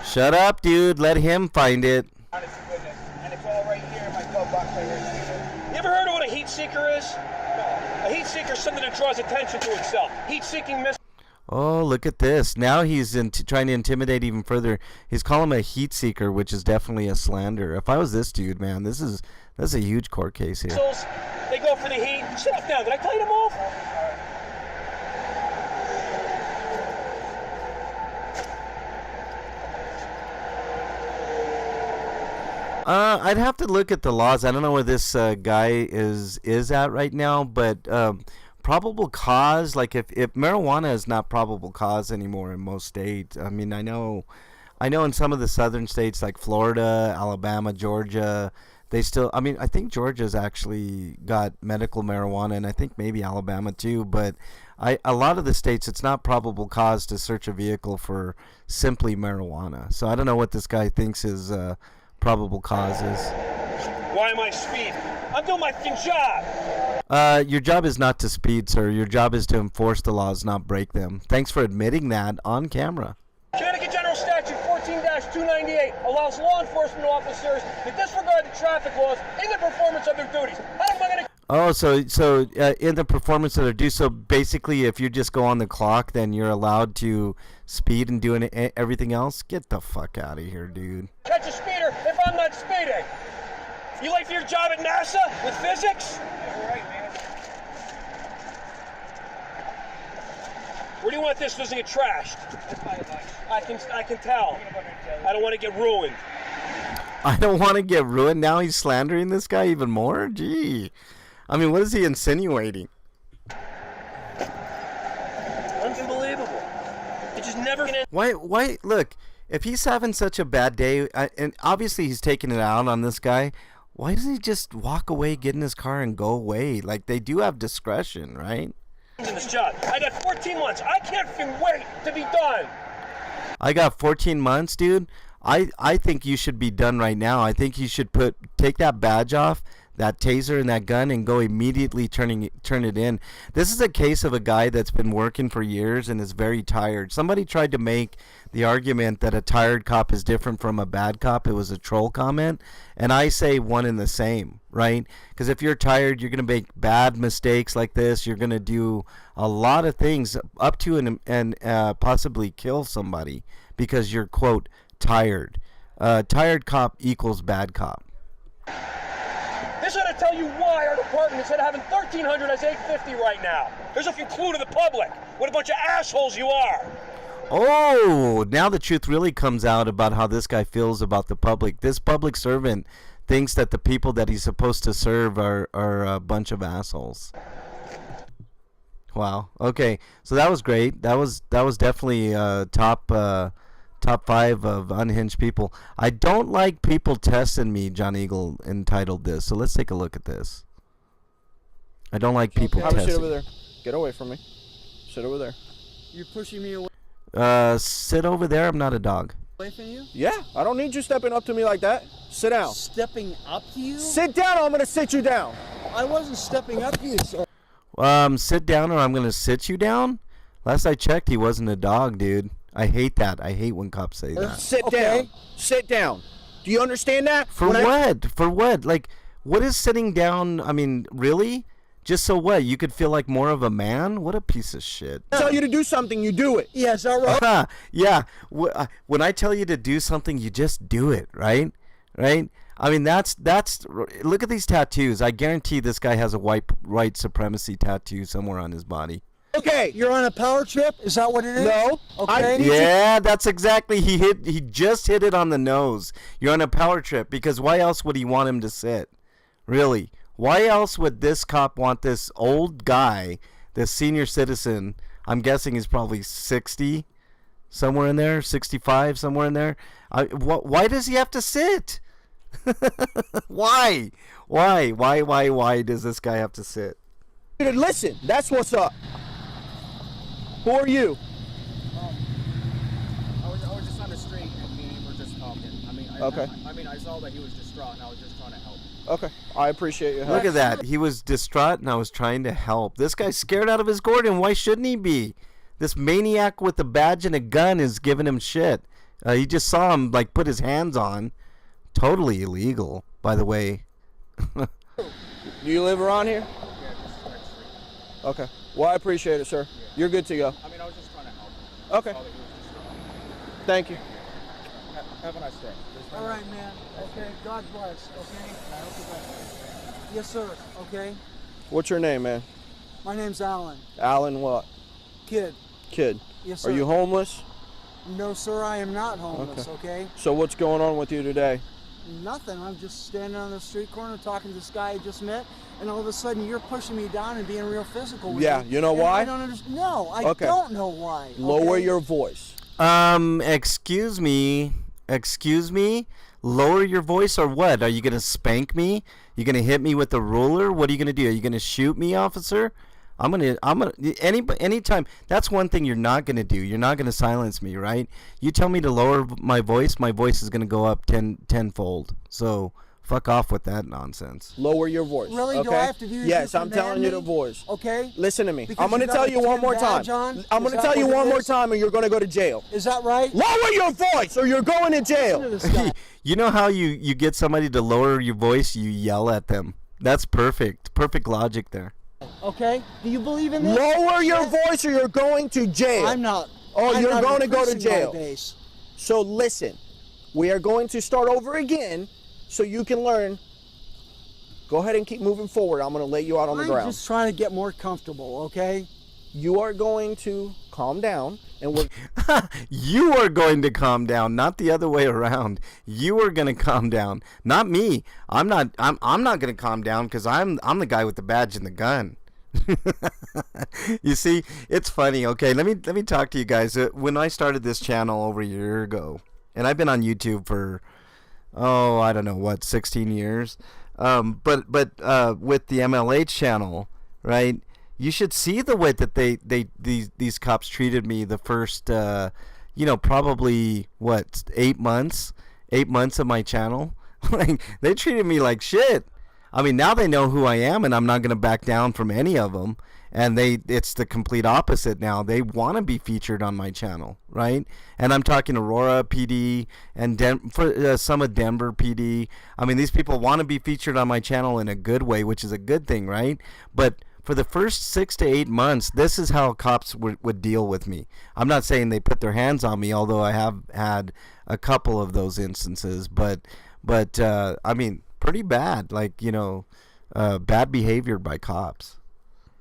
Shut up, dude. Let him find it. Honest to goodness. And it's all right here in my glove box right here. You ever heard of what a heat seeker is? No. A heat seeker is something that draws attention to itself. Heat-seeking missiles. Oh, look at this. Now he's trying to intimidate even further. He's calling him a heat seeker, which is definitely a slander. If I was this dude, man, that's a huge court case here. They go for the heat. Sit up now. Did I tell you to move? I'd have to look at the laws. I don't know where this guy is at right now, but probable cause, like if marijuana is not probable cause anymore in most states. I mean, I know in some of the southern states like Florida, Alabama, Georgia, they still, I mean, I think Georgia's actually got medical marijuana, and I think maybe Alabama too, but a lot of the states, it's not probable cause to search a vehicle for simply marijuana. So I don't know what this guy thinks his probable cause is. Why am I speeding? I'm doing my fucking job. Your job is not to speed, sir. Your job is to enforce the laws, not break them. Thanks for admitting that on camera. Connecticut General Statute 14-298 allows law enforcement officers to disregard the traffic laws in the performance of their duties. How am I going to... Oh, so in the performance of their duties, so basically if you just go on the clock, then you're allowed to speed and do everything else? Get the fuck out of here, dude. Catch a speeder if I'm not speeding. You late for your job at NASA with physics? All right, man. Where do you want this doesn't get trashed? I can tell. I don't want to get ruined. I don't want to get ruined. Now he's slandering this guy even more? Gee. I mean, what is he insinuating? Unbelievable. It just never... Why, look, if he's having such a bad day, and obviously he's taking it out on this guy, why doesn't he just walk away, get in his car, and go away? Like, they do have discretion, right? In this job. I got 14 months. I can't wait to be done. I got 14 months, dude. I think you should be done right now. I think you should take that badge off, that taser and that gun, and go immediately turn it in. This is a case of a guy that's been working for years and is very tired. Somebody tried to make the argument that a tired cop is different from a bad cop. It was a troll comment, and I say one and the same, right? Because if you're tired, you're going to make bad mistakes like this. You're going to do a lot of things up to and possibly kill somebody because you're, quote, tired. Tired cop equals bad cop. This ought to tell you why our department, instead of having 1,300, has 850 right now. There's a few clue to the public. What a bunch of assholes you are. Oh, now the truth really comes out about how this guy feels about the public. This public servant thinks that the people that he's supposed to serve are a bunch of assholes. Wow. Okay, so that was great. That was definitely top 5 of unhinged people. I don't like people testing me, John Eagle entitled this. So let's take a look at this. I don't like people testing. Sit over there. Get away from me. Sit over there. You're pushing me away Sit over there. I'm not a dog. from you? Yeah, I don't need you stepping up to me like that. Sit down. Stepping up to you? Sit down or I'm going to sit you down. I wasn't stepping up to you, sir. Sit down or I'm going to sit you down? Last I checked, he wasn't a dog, dude. I hate that. I hate when cops say that. Sit down. Sit down. Do you understand that? For what? For what? Like, what is sitting down? I mean, really? Just so what? You could feel like more of a man? What a piece of shit. I tell you to do something, you do it. Yeah, is that right? Yeah. When I tell you to do something, you just do it, right? Right? I mean, that's. Look at these tattoos. I guarantee this guy has a white supremacy tattoo somewhere on his body. Okay. You're on a power trip? Is that what it is? No. Okay. Yeah, that's exactly. He just hit it on the nose. You're on a power trip because why else would he want him to sit? Really? Why else would this cop want this old guy, this senior citizen? I'm guessing he's probably 60, somewhere in there, 65, somewhere in there. Why does he have to sit? Why? Why does this guy have to sit? Listen, that's what's up. Who are you? I was just on the street and me and him were just talking. I saw that he was distraught and I was just trying to help. Okay, I appreciate your help. Look at that. He was distraught and I was trying to help. This guy's scared out of his gourd, and why shouldn't he be? This maniac with a badge and a gun is giving him shit. You just saw him like put his hands on. Totally illegal, by the way. Do you live around here? Yeah, just right street. Okay. Well, I appreciate it, sir. Yeah. You're good to go. I was just trying to help. Okay. Thank you. Have a nice day. All right, man. Okay. God bless. Okay. Yes, sir. Okay. What's your name, man? My name's Alan. Alan what? Kid. Yes, sir. Are you homeless? No, sir. I am not homeless. Okay. So what's going on with you today? Nothing. I'm just standing on the street corner talking to this guy I just met, and all of a sudden you're pushing me down and being real physical with me. You know why? I don't understand. No, I don't know why. Okay? Lower your voice. Excuse me. Lower your voice or what? Are you going to spank me? You going to hit me with a ruler? What are you going to do? Are you going to shoot me, officer? Anytime. That's one thing you're not going to do. You're not going to silence me, right? You tell me to lower my voice is going to go up tenfold. So fuck off with that nonsense. Lower your voice. Really? Okay? Do I have to do this? Yes, I'm telling you the voice. Okay. Listen to me. Because I'm going to tell you one more time. I'm going to tell you one more time, and you're going to go to jail. Is that right? Lower your voice, or you're going to jail. You know how you get somebody to lower your voice? You yell at them. That's perfect. Perfect logic there. Okay. Do you believe in this? Lower your voice, or you're going to jail. I'm not. Oh, I'm you're not going to go to increasing jail. my base. So listen, we are going to start over again, so you can learn. Go ahead and keep moving forward. I'm going to lay you out on the ground. I'm just trying to get more comfortable, okay? You are going to calm down, and we're You are going to calm down, not the other way around. You are going to calm down, not me. I'm not going to calm down because I'm the guy with the badge and the gun. You see, it's funny. Okay, let me talk to you guys. When I started this channel over a year ago, and I've been on YouTube for I don't know what, 16 years. But with the MLH channel, right? You should see the way that these cops treated me the first probably what, 8 months of my channel. Like, they treated me like shit. I mean, now they know who I am, and I'm not going to back down from any of them. And it's the complete opposite now. They want to be featured on my channel, right? And I'm talking Aurora PD and some of Denver PD. I mean, these people want to be featured on my channel in a good way, which is a good thing, right? But for the first 6 to 8 months, this is how cops would deal with me. I'm not saying they put their hands on me, although I have had a couple of those instances. But I mean, pretty bad, like, bad behavior by cops.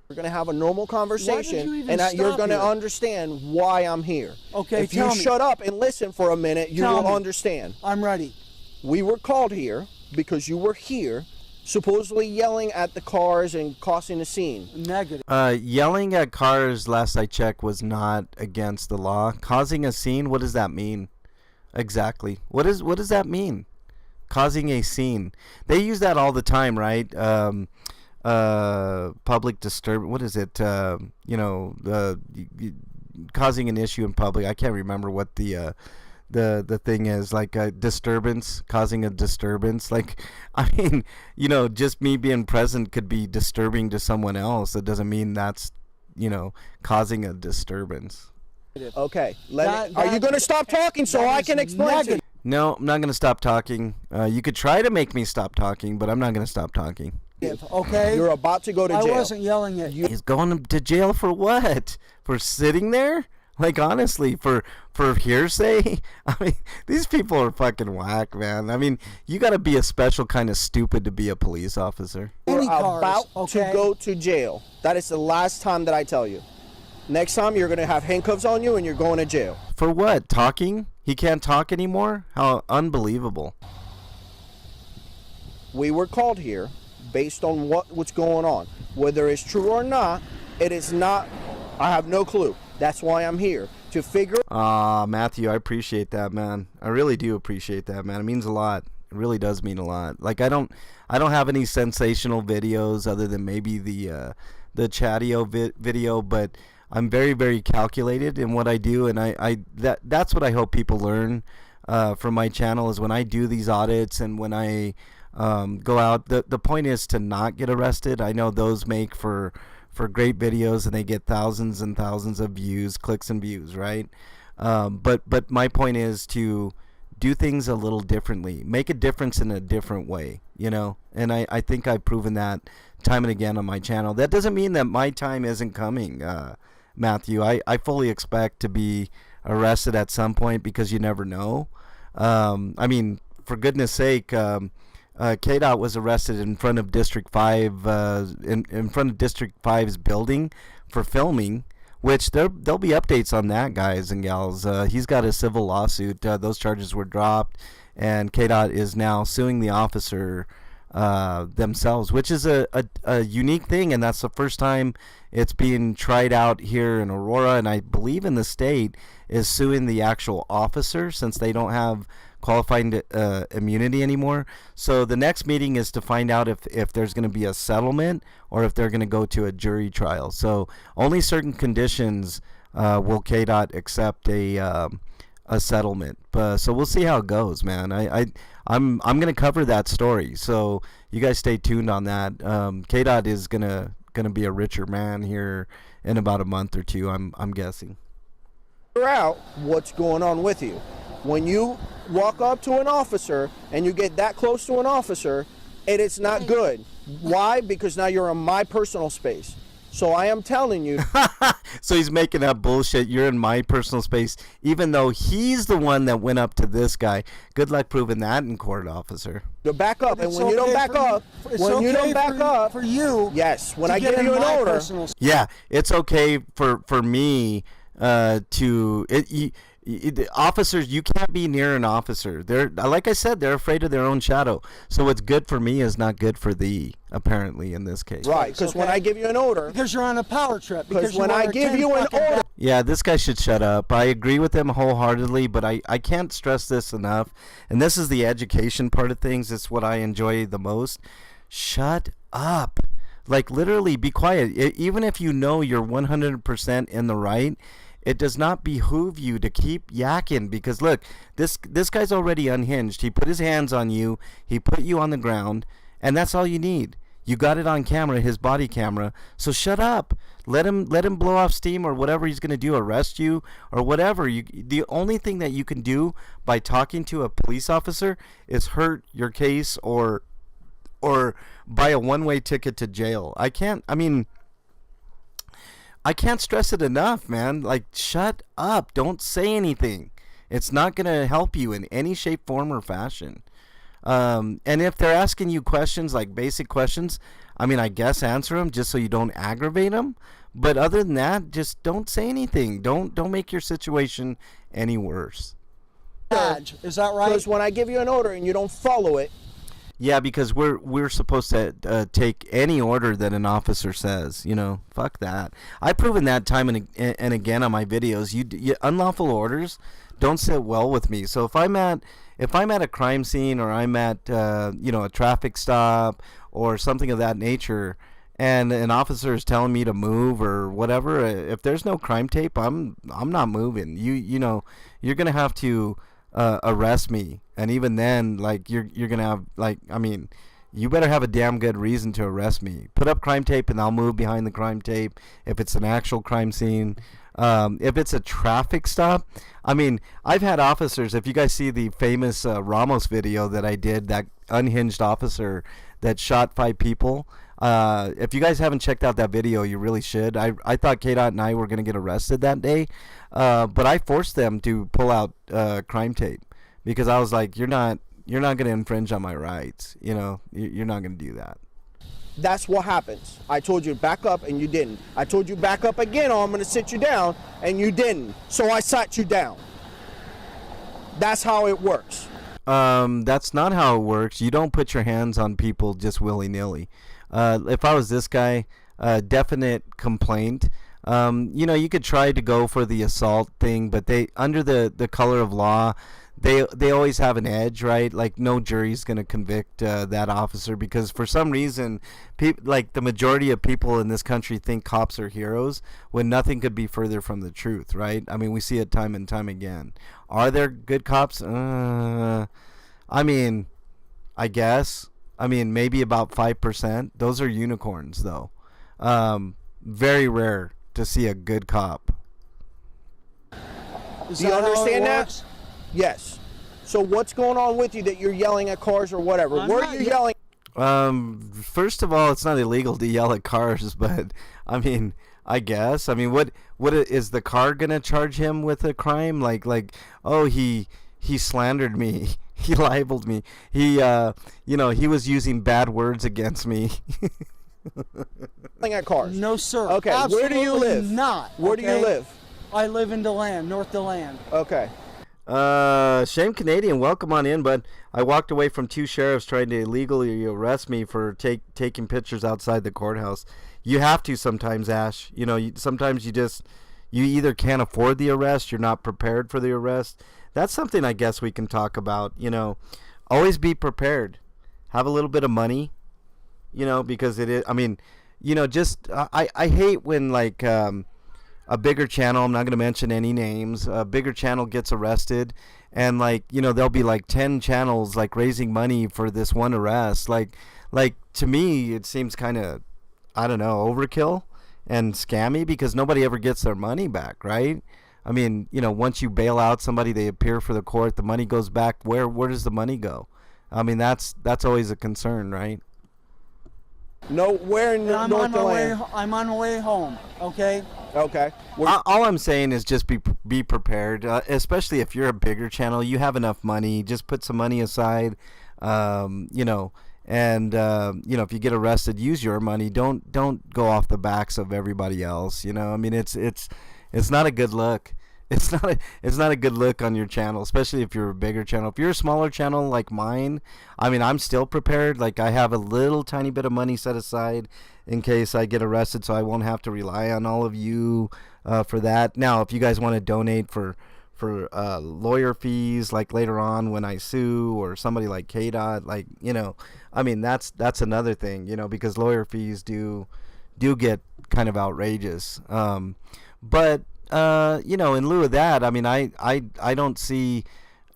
We're going to have a normal conversation, and you're going to understand why I'm here. Okay, if you shut up and listen for a minute, you will understand. I'm ready. We were called here because you were here, supposedly yelling at the cars and causing a scene. Negative. Yelling at cars, last I checked, was not against the law. Causing a scene, what does that mean? Exactly. What does that mean? Causing a scene. They use that all the time, right? Public disturbance. What is it? Causing an issue in public. I can't remember what the thing is, like a disturbance, causing a disturbance. Like, I mean, just me being present could be disturbing to someone else. It doesn't mean that's, causing a disturbance. Okay. Are you going to stop talking so I can explain to you? No, I'm not going to stop talking. You could try to make me stop talking, but I'm not going to stop talking. Okay. You're about to go to jail. I wasn't yelling at you. He's going to jail for what? For sitting there? Like, honestly, for hearsay? I mean, these people are fucking whack, man. I mean, you got to be a special kind of stupid to be a police officer. You're about to go to jail. That is the last time that I tell you. Next time, you're going to have handcuffs on you and you're going to jail. For what? Talking? He can't talk anymore? How unbelievable. We were called here based on what's going on. Whether it's true or not, it is not. I have no clue. That's why I'm here, to figure. Matthew, I appreciate that, man. I really do appreciate that, man. It means a lot. It really does mean a lot. Like, I don't have any sensational videos other than maybe the Chatio video, but I'm very, very calculated in what I do, and that's what I hope people learn from my channel, is when I do these audits and when I go out. The point is to not get arrested. I know those make for great videos, and they get thousands and thousands of views, clicks and views, right? But my point is to do things a little differently, make a difference in a different way, and I think I've proven that time and again on my channel. That doesn't mean that my time isn't coming, Matthew. I fully expect to be arrested at some point, because you never know. I mean, for goodness sake, KDOT was arrested in front of District 5, in front of District 5's building for filming, which there'll be updates on that, guys and gals. He's got a civil lawsuit. Those charges were dropped, and KDOT is now suing the officer themselves, which is a unique thing, and that's the first time it's being tried out here in Aurora, and I believe in the state, is suing the actual officer, since they don't have qualified immunity anymore. So the next meeting is to find out if there's going to be a settlement or if they're going to go to a jury trial. So only certain conditions will KDOT accept a settlement. So we'll see how it goes, man. I'm going to cover that story, so you guys stay tuned on that. KDOT is gonna be a richer man here in about a month or two, I'm guessing. Figure out what's going on with you. When you walk up to an officer and you get that close to an officer, it is not good. Why? Because now you're in my personal space. So I am telling you. So he's making up bullshit. You're in my personal space, even though he's the one that went up to this guy. Good luck proving that in court, officer. To back up, and when you don't back up, when you don't back up, for you, yes, when I give you an order. Yeah, it's okay for me Officers, you can't be near an officer. They're, like I said, they're afraid of their own shadow. So what's good for me is not good for thee, apparently, in this case. Right, because when I give you an order. Because you're on a power trip. Because when I give you an order. Yeah, this guy should shut up. I agree with him wholeheartedly, but I can't stress this enough. And this is the education part of things. It's what I enjoy the most. Shut up. Like, literally, be quiet. Even if you know you're 100% in the right, it does not behoove you to keep yakking, because look, this guy's already unhinged. He put his hands on you. He put you on the ground, and that's all you need. You got it on camera, his body camera. So shut up. Let him blow off steam or whatever he's going to do, arrest you or whatever. The only thing that you can do by talking to a police officer is hurt your case or buy a one-way ticket to jail. I can't stress it enough, man. Like, shut up. Don't say anything. It's not going to help you in any shape, form, or fashion. And if they're asking you questions, like basic questions, I guess answer them just so you don't aggravate them. But other than that, just don't say anything. Don't make your situation any worse. Badge. Is that right? Because when I give you an order and you don't follow it. Yeah, because we're supposed to take any order that an officer says. Fuck that. I've proven that time and again on my videos. You unlawful orders don't sit well with me. So if I'm at a crime scene or I'm at a traffic stop or something of that nature, and an officer is telling me to move or whatever, if there's no crime tape, I'm not moving. You're gonna have to arrest me, and even then, like, you're gonna have, like, you better have a damn good reason to arrest me. Put up crime tape and I'll move behind the crime tape if it's an actual crime scene. If it's a traffic stop, I've had officers, if you guys see the famous Ramos video that I did, that unhinged officer that shot 5 people, if you guys haven't checked out that video, you really should. I thought K-Dot and I were going to get arrested that day, but I forced them to pull out crime tape because I was like, you're not going to infringe on my rights. You're not going to do that. That's what happens. I told you to back up and you didn't. I told you back up again or I'm going to sit you down and you didn't. So I sat you down. That's how it works. That's not how it works. You don't put your hands on people just willy-nilly. If I was this guy, definite complaint. You could try to go for the assault thing, but they, under the color of law, they always have an edge, right? Like, no jury's going to convict that officer because for some reason, like the majority of people in this country think cops are heroes when nothing could be further from the truth, right? We see it time and time again. Are there good cops? I guess. Maybe about 5%. Those are unicorns, though. Very rare to see a good cop. Do you understand that? Yes. So what's going on with you that you're yelling at cars or whatever? Where are you yelling? First of all, it's not illegal to yell at cars, but I guess. What is the car gonna charge him with a crime? Like, oh, he slandered me. He libeled me. He was using bad words against me. Yelling at cars? No, sir. Okay. Absolutely where do you live? Not. Where do you live? I live in DeLand, North DeLand. Okay. Shame Canadian, welcome on in, bud. I walked away from 2 sheriffs trying to illegally arrest me for taking pictures outside the courthouse. You have to sometimes, Ash. Sometimes you either can't afford the arrest, you're not prepared for the arrest. That's something I guess we can talk about. Always be prepared. Have a little bit of money, because it is, I hate when, like, a bigger channel, I'm not going to mention any names, a bigger channel gets arrested and, like, there'll be like 10 channels like raising money for this one arrest. Like to me it seems kind of, I don't know, overkill and scammy because nobody ever gets their money back, right? Once you bail out somebody, they appear for the court, the money goes back. Where does the money go? That's always a concern, right? No, where in North DeLand? I'm on my way home, okay? Okay. All I'm saying is just be prepared, especially if you're a bigger channel. You have enough money. Just put some money aside, and if you get arrested, use your money. Don't go off the backs of everybody else. It's not a good look. It's not a good look on your channel, especially if you're a bigger channel. If you're a smaller channel like mine, I mean, I'm still prepared. Like, I have a little tiny bit of money set aside in case I get arrested, so I won't have to rely on all of you for that. Now, if you guys want to donate for lawyer fees, like later on when I sue, or somebody like KDOT, like, you know, I mean, that's another thing, you know, because lawyer fees do get kind of outrageous. But you know, in lieu of that, I mean, I don't see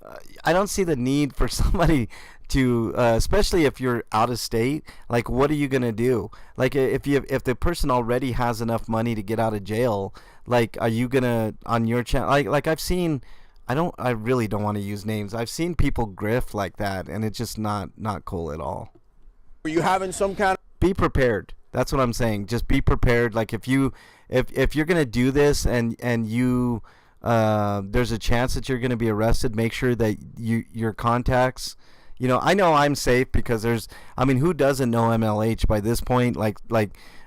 the need for somebody to, especially if you're out of state. Like, what are you gonna do? Like, if the person already has enough money to get out of jail, like, are you gonna on your channel? Like I've seen, I really don't want to use names. I've seen people grift like that, and it's just not cool at all. Are you having some kind of... Be prepared. That's what I'm saying. Just be prepared. Like, if you're gonna do this and you there's a chance that you're gonna be arrested, make sure that your contacts. You know I'm safe because there's. I mean, who doesn't know MLH by this point? Like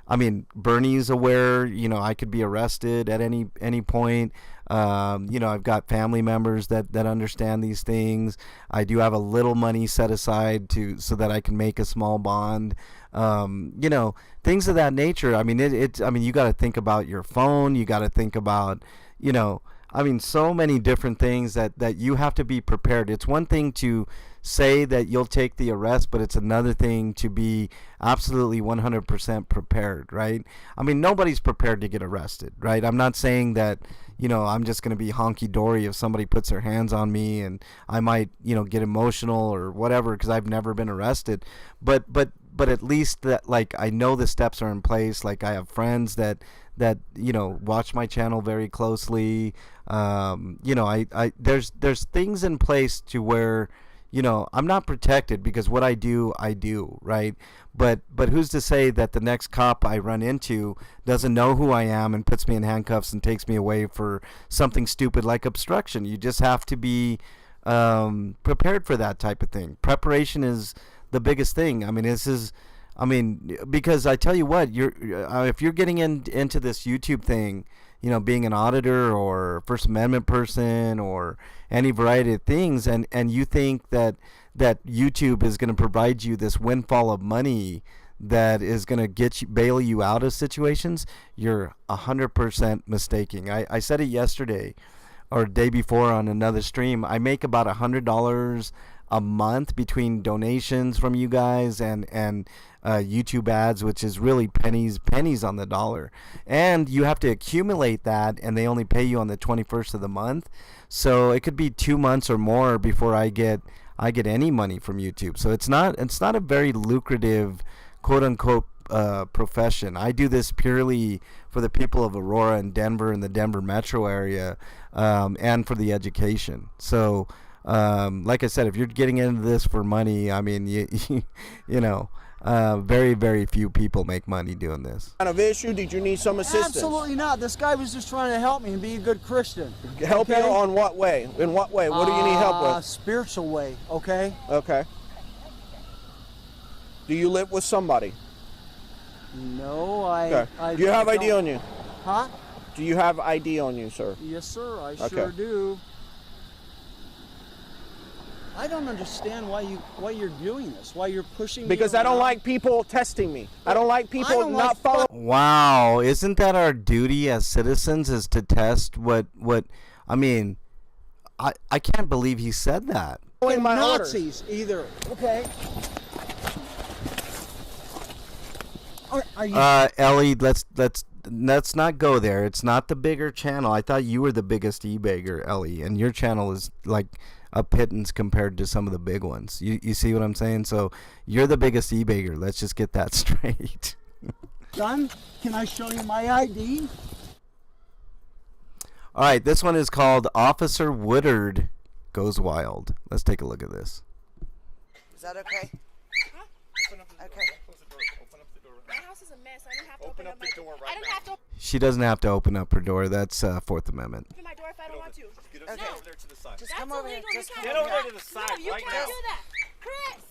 I mean, Bernie's aware. You know, I could be arrested at any point. You know, I've got family members that understand these things. I do have a little money set aside so that I can make a small bond. You know, things of that nature. I mean, I mean, you got to think about your phone. You got to think about, you know, I mean, so many different things that you have to be prepared. It's one thing to say that you'll take the arrest, but it's another thing to be absolutely 100% prepared, right? I mean, nobody's prepared to get arrested, right? I'm not saying that, you know, I'm just going to be honky-dory if somebody puts their hands on me and I might, you know, get emotional or whatever because I've never been arrested. But at least that, like, I know the steps are in place. Like, I have friends that you know, watch my channel very closely. You know, there's things in place to where, you know, I'm not protected because what I do, right? But who's to say that the next cop I run into doesn't know who I am and puts me in handcuffs and takes me away for something stupid like obstruction? You just have to be prepared for that type of thing. Preparation is the biggest thing. I mean, because I tell you what, if you're getting into this YouTube thing, you know, being an auditor or First Amendment person or any variety of things, and you think that YouTube is going to provide you this windfall of money that is going to bail you out of situations, you're 100% mistaken. I said it yesterday or day before on another stream. I make about $100 a month between donations from you guys and YouTube ads, which is really pennies on the dollar, and you have to accumulate that, and they only pay you on the 21st of the month, so it could be 2 months or more before I get any money from YouTube. So it's not a very lucrative, quote unquote, profession. I do this purely for the people of Aurora and Denver and the Denver metro area, and for the education. So like I said, if you're getting into this for money, I mean, you know, very, very few people make money doing this. Kind of issue? Did you need some assistance? Absolutely not. This guy was just trying to help me and be a good Christian. Help you on what way? In what way? What do you need help with? Spiritual way, okay? Okay. Do you live with somebody? No, Okay. Do you have ID on you? Huh? Do you have ID on you, sir? Yes, sir. I sure do. I don't understand why you're doing this. Why you're pushing me because around. I don't like people testing me. I don't like people not following. Wow, isn't that our duty as citizens, is to test what I mean, I can't believe he said that. My Nazis orders. Either. Okay. Are you Ellie, let's not go there. It's not the bigger channel. I thought you were the biggest e-bagger, Ellie, and your channel is like a pittance compared to some of the big ones. You see what I'm saying? So you're the biggest e-bagger. Let's just get that straight. Son, can I show you my ID? All right, this one is called Officer Woodard Goes Wild. Let's take a look at this. Is that okay? Huh? Okay. My house is a mess. I don't have to open up my door right now. I don't have to. She doesn't have to open up her door. That's Fourth Amendment. Open my door if I don't want to. Okay. Over there to the side. Just That's come over here. illegal. Just Get come over over to the side. No, you right can't now. do that. Chris,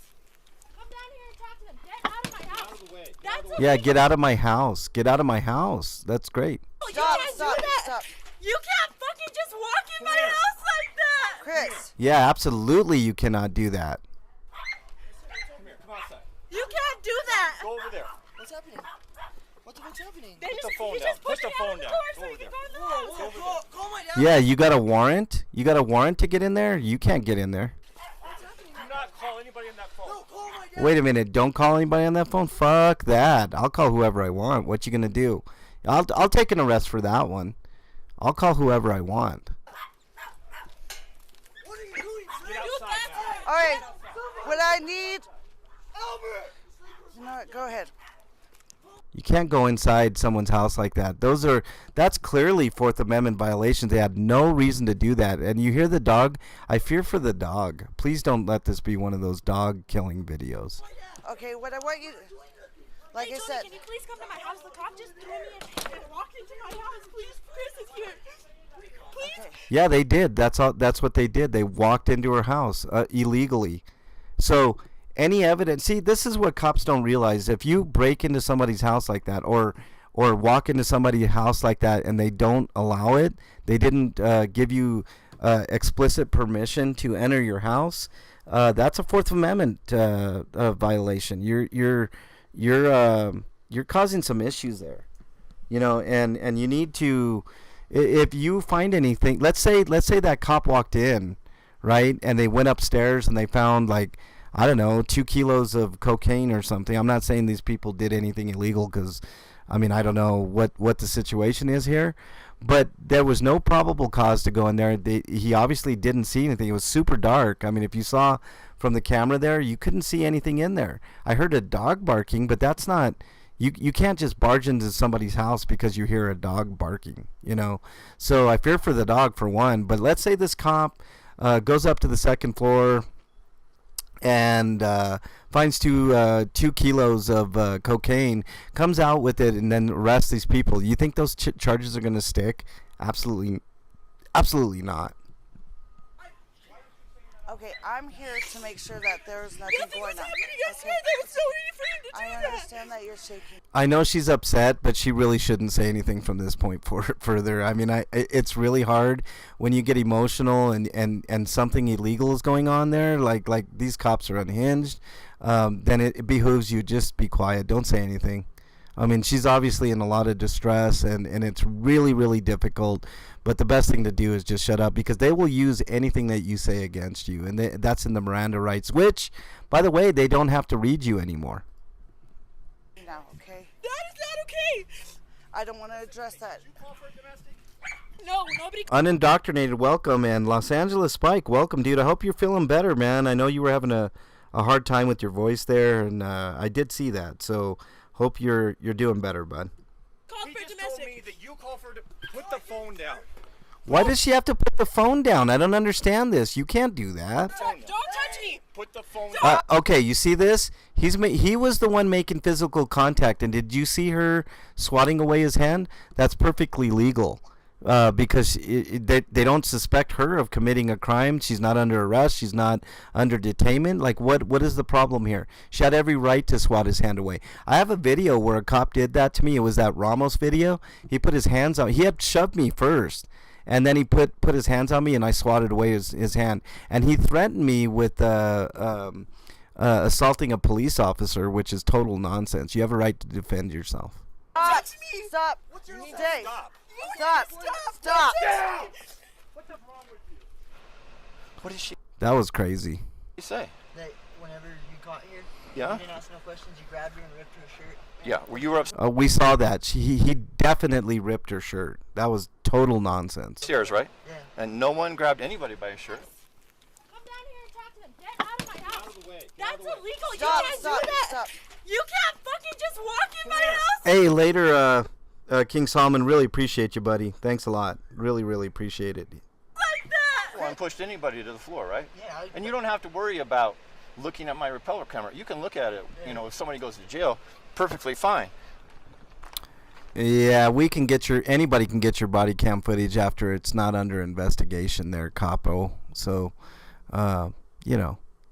come down here and talk to them. Get out of my house. Out of the way. That's Yeah, get out of my house. Get out of my house. That's great. You can't do that. Stop. You can't fucking just walk in my house like that! Chris. Yeah, absolutely you cannot do that. You can't do that! Go over there. What's happening? What the fuck's happening? Put the phone down. Put the phone down. Go over there. Call my dad. Yeah, you got a warrant? You got a warrant to get in there? You can't get in there. Do not call anybody on that phone. No, call my dad. Wait a minute, don't call anybody on that phone? Fuck that. I'll call whoever I want. What you gonna do? I'll take an arrest for that one. I'll call whoever I want. What are you doing? Get outside now. All right. What I need. Albert. You know what? Go ahead. You can't go inside someone's house like that. That's clearly Fourth Amendment violations. They had no reason to do that. And you hear the dog? I fear for the dog. Please don't let this be one of those dog killing videos. Okay. What I want you. Like I said. Can you please come to my house? The cop just threw me and walk into my house. Please, Chris is here. Please. Yeah, they did. That's what they did. They walked into her house illegally. So any evidence? See, this is what cops don't realize. If you break into somebody's house like that, or walk into somebody's house like that, and they don't allow it, they didn't give you explicit permission to enter your house. That's a Fourth Amendment violation. You're causing some issues there, you know, and you need to, if you find anything, let's say that cop walked in, right, and they went upstairs and they found, like, I don't know, 2 kilos of cocaine or something. I'm not saying these people did anything illegal, because I mean, I don't know what the situation is here, but there was no probable cause to go in there. He obviously didn't see anything. It was super dark. I mean, if you saw from the camera there, you couldn't see anything in there. I heard a dog barking, but that's not, you can't just barge into somebody's house because you hear a dog barking, you know. So I fear for the dog, for one. But let's say this cop goes up to the second floor and finds 2 kilos of cocaine, comes out with it, and then arrests these people. You think those charges are going to stick? Absolutely not. Okay, I'm here to make sure that there's nothing going on. Okay. I understand that you're shaking. I know she's upset, but she really shouldn't say anything from this point further. I mean, it's really hard when you get emotional and something illegal is going on there, like these cops are unhinged. Then it behooves you just be quiet. Don't say anything. I mean, she's obviously in a lot of distress, and it's really, really difficult. But the best thing to do is just shut up, because they will use anything that you say against you. And that's in the Miranda rights, which, by the way, they don't have to read you anymore. No, okay? That is not okay. I don't want to address that. No, nobody. Unindoctrinated, welcome. And Los Angeles Spike, welcome, dude. I hope you're feeling better, man. I know you were having a hard time with your voice there, and I did see that. So hope you're doing better, bud. He just told me that you call for her to put the phone down. Why does she have to put the phone down? I don't understand this. You can't do that. Don't touch me. Put the phone down. Okay, you see this? He was the one making physical contact, and did you see her swatting away his hand? That's perfectly legal. Because they don't suspect her of committing a crime. She's not under arrest. She's not under detainment. Like, what is the problem here? She had every right to swat his hand away. I have a video where a cop did that to me. It was that Ramos video. He put his hands on. He had shoved me first, and then he put his hands on me, and I swatted away his hand. And he threatened me with assaulting a police officer, which is total nonsense. You have a right to defend yourself. Stop! Stop! What's your Stay! Stop! Stop! What's wrong with you? What did she That was crazy. say? That whenever you got here, Yeah? you didn't ask no questions, you grabbed her and ripped her shirt. Yeah, well, you were upstairs, We saw that. He definitely ripped her shirt. That was total nonsense. right? Yeah. And no one grabbed anybody by his shirt. Come down here and talk to them. Get out of my house. That's illegal. Stop, You can't stop, do that. stop. You can't fucking just walk in my house. Hey, later, King Solomon, really appreciate you, buddy. Thanks a lot. Really, really appreciate it. Like that. Well, I pushed anybody to the floor, right? Yeah. And you don't have to worry about looking at my repeller camera. You can look at it, you know, if somebody goes to jail, perfectly fine. Yeah, anybody can get your body cam footage after it's not under investigation there, capo. So,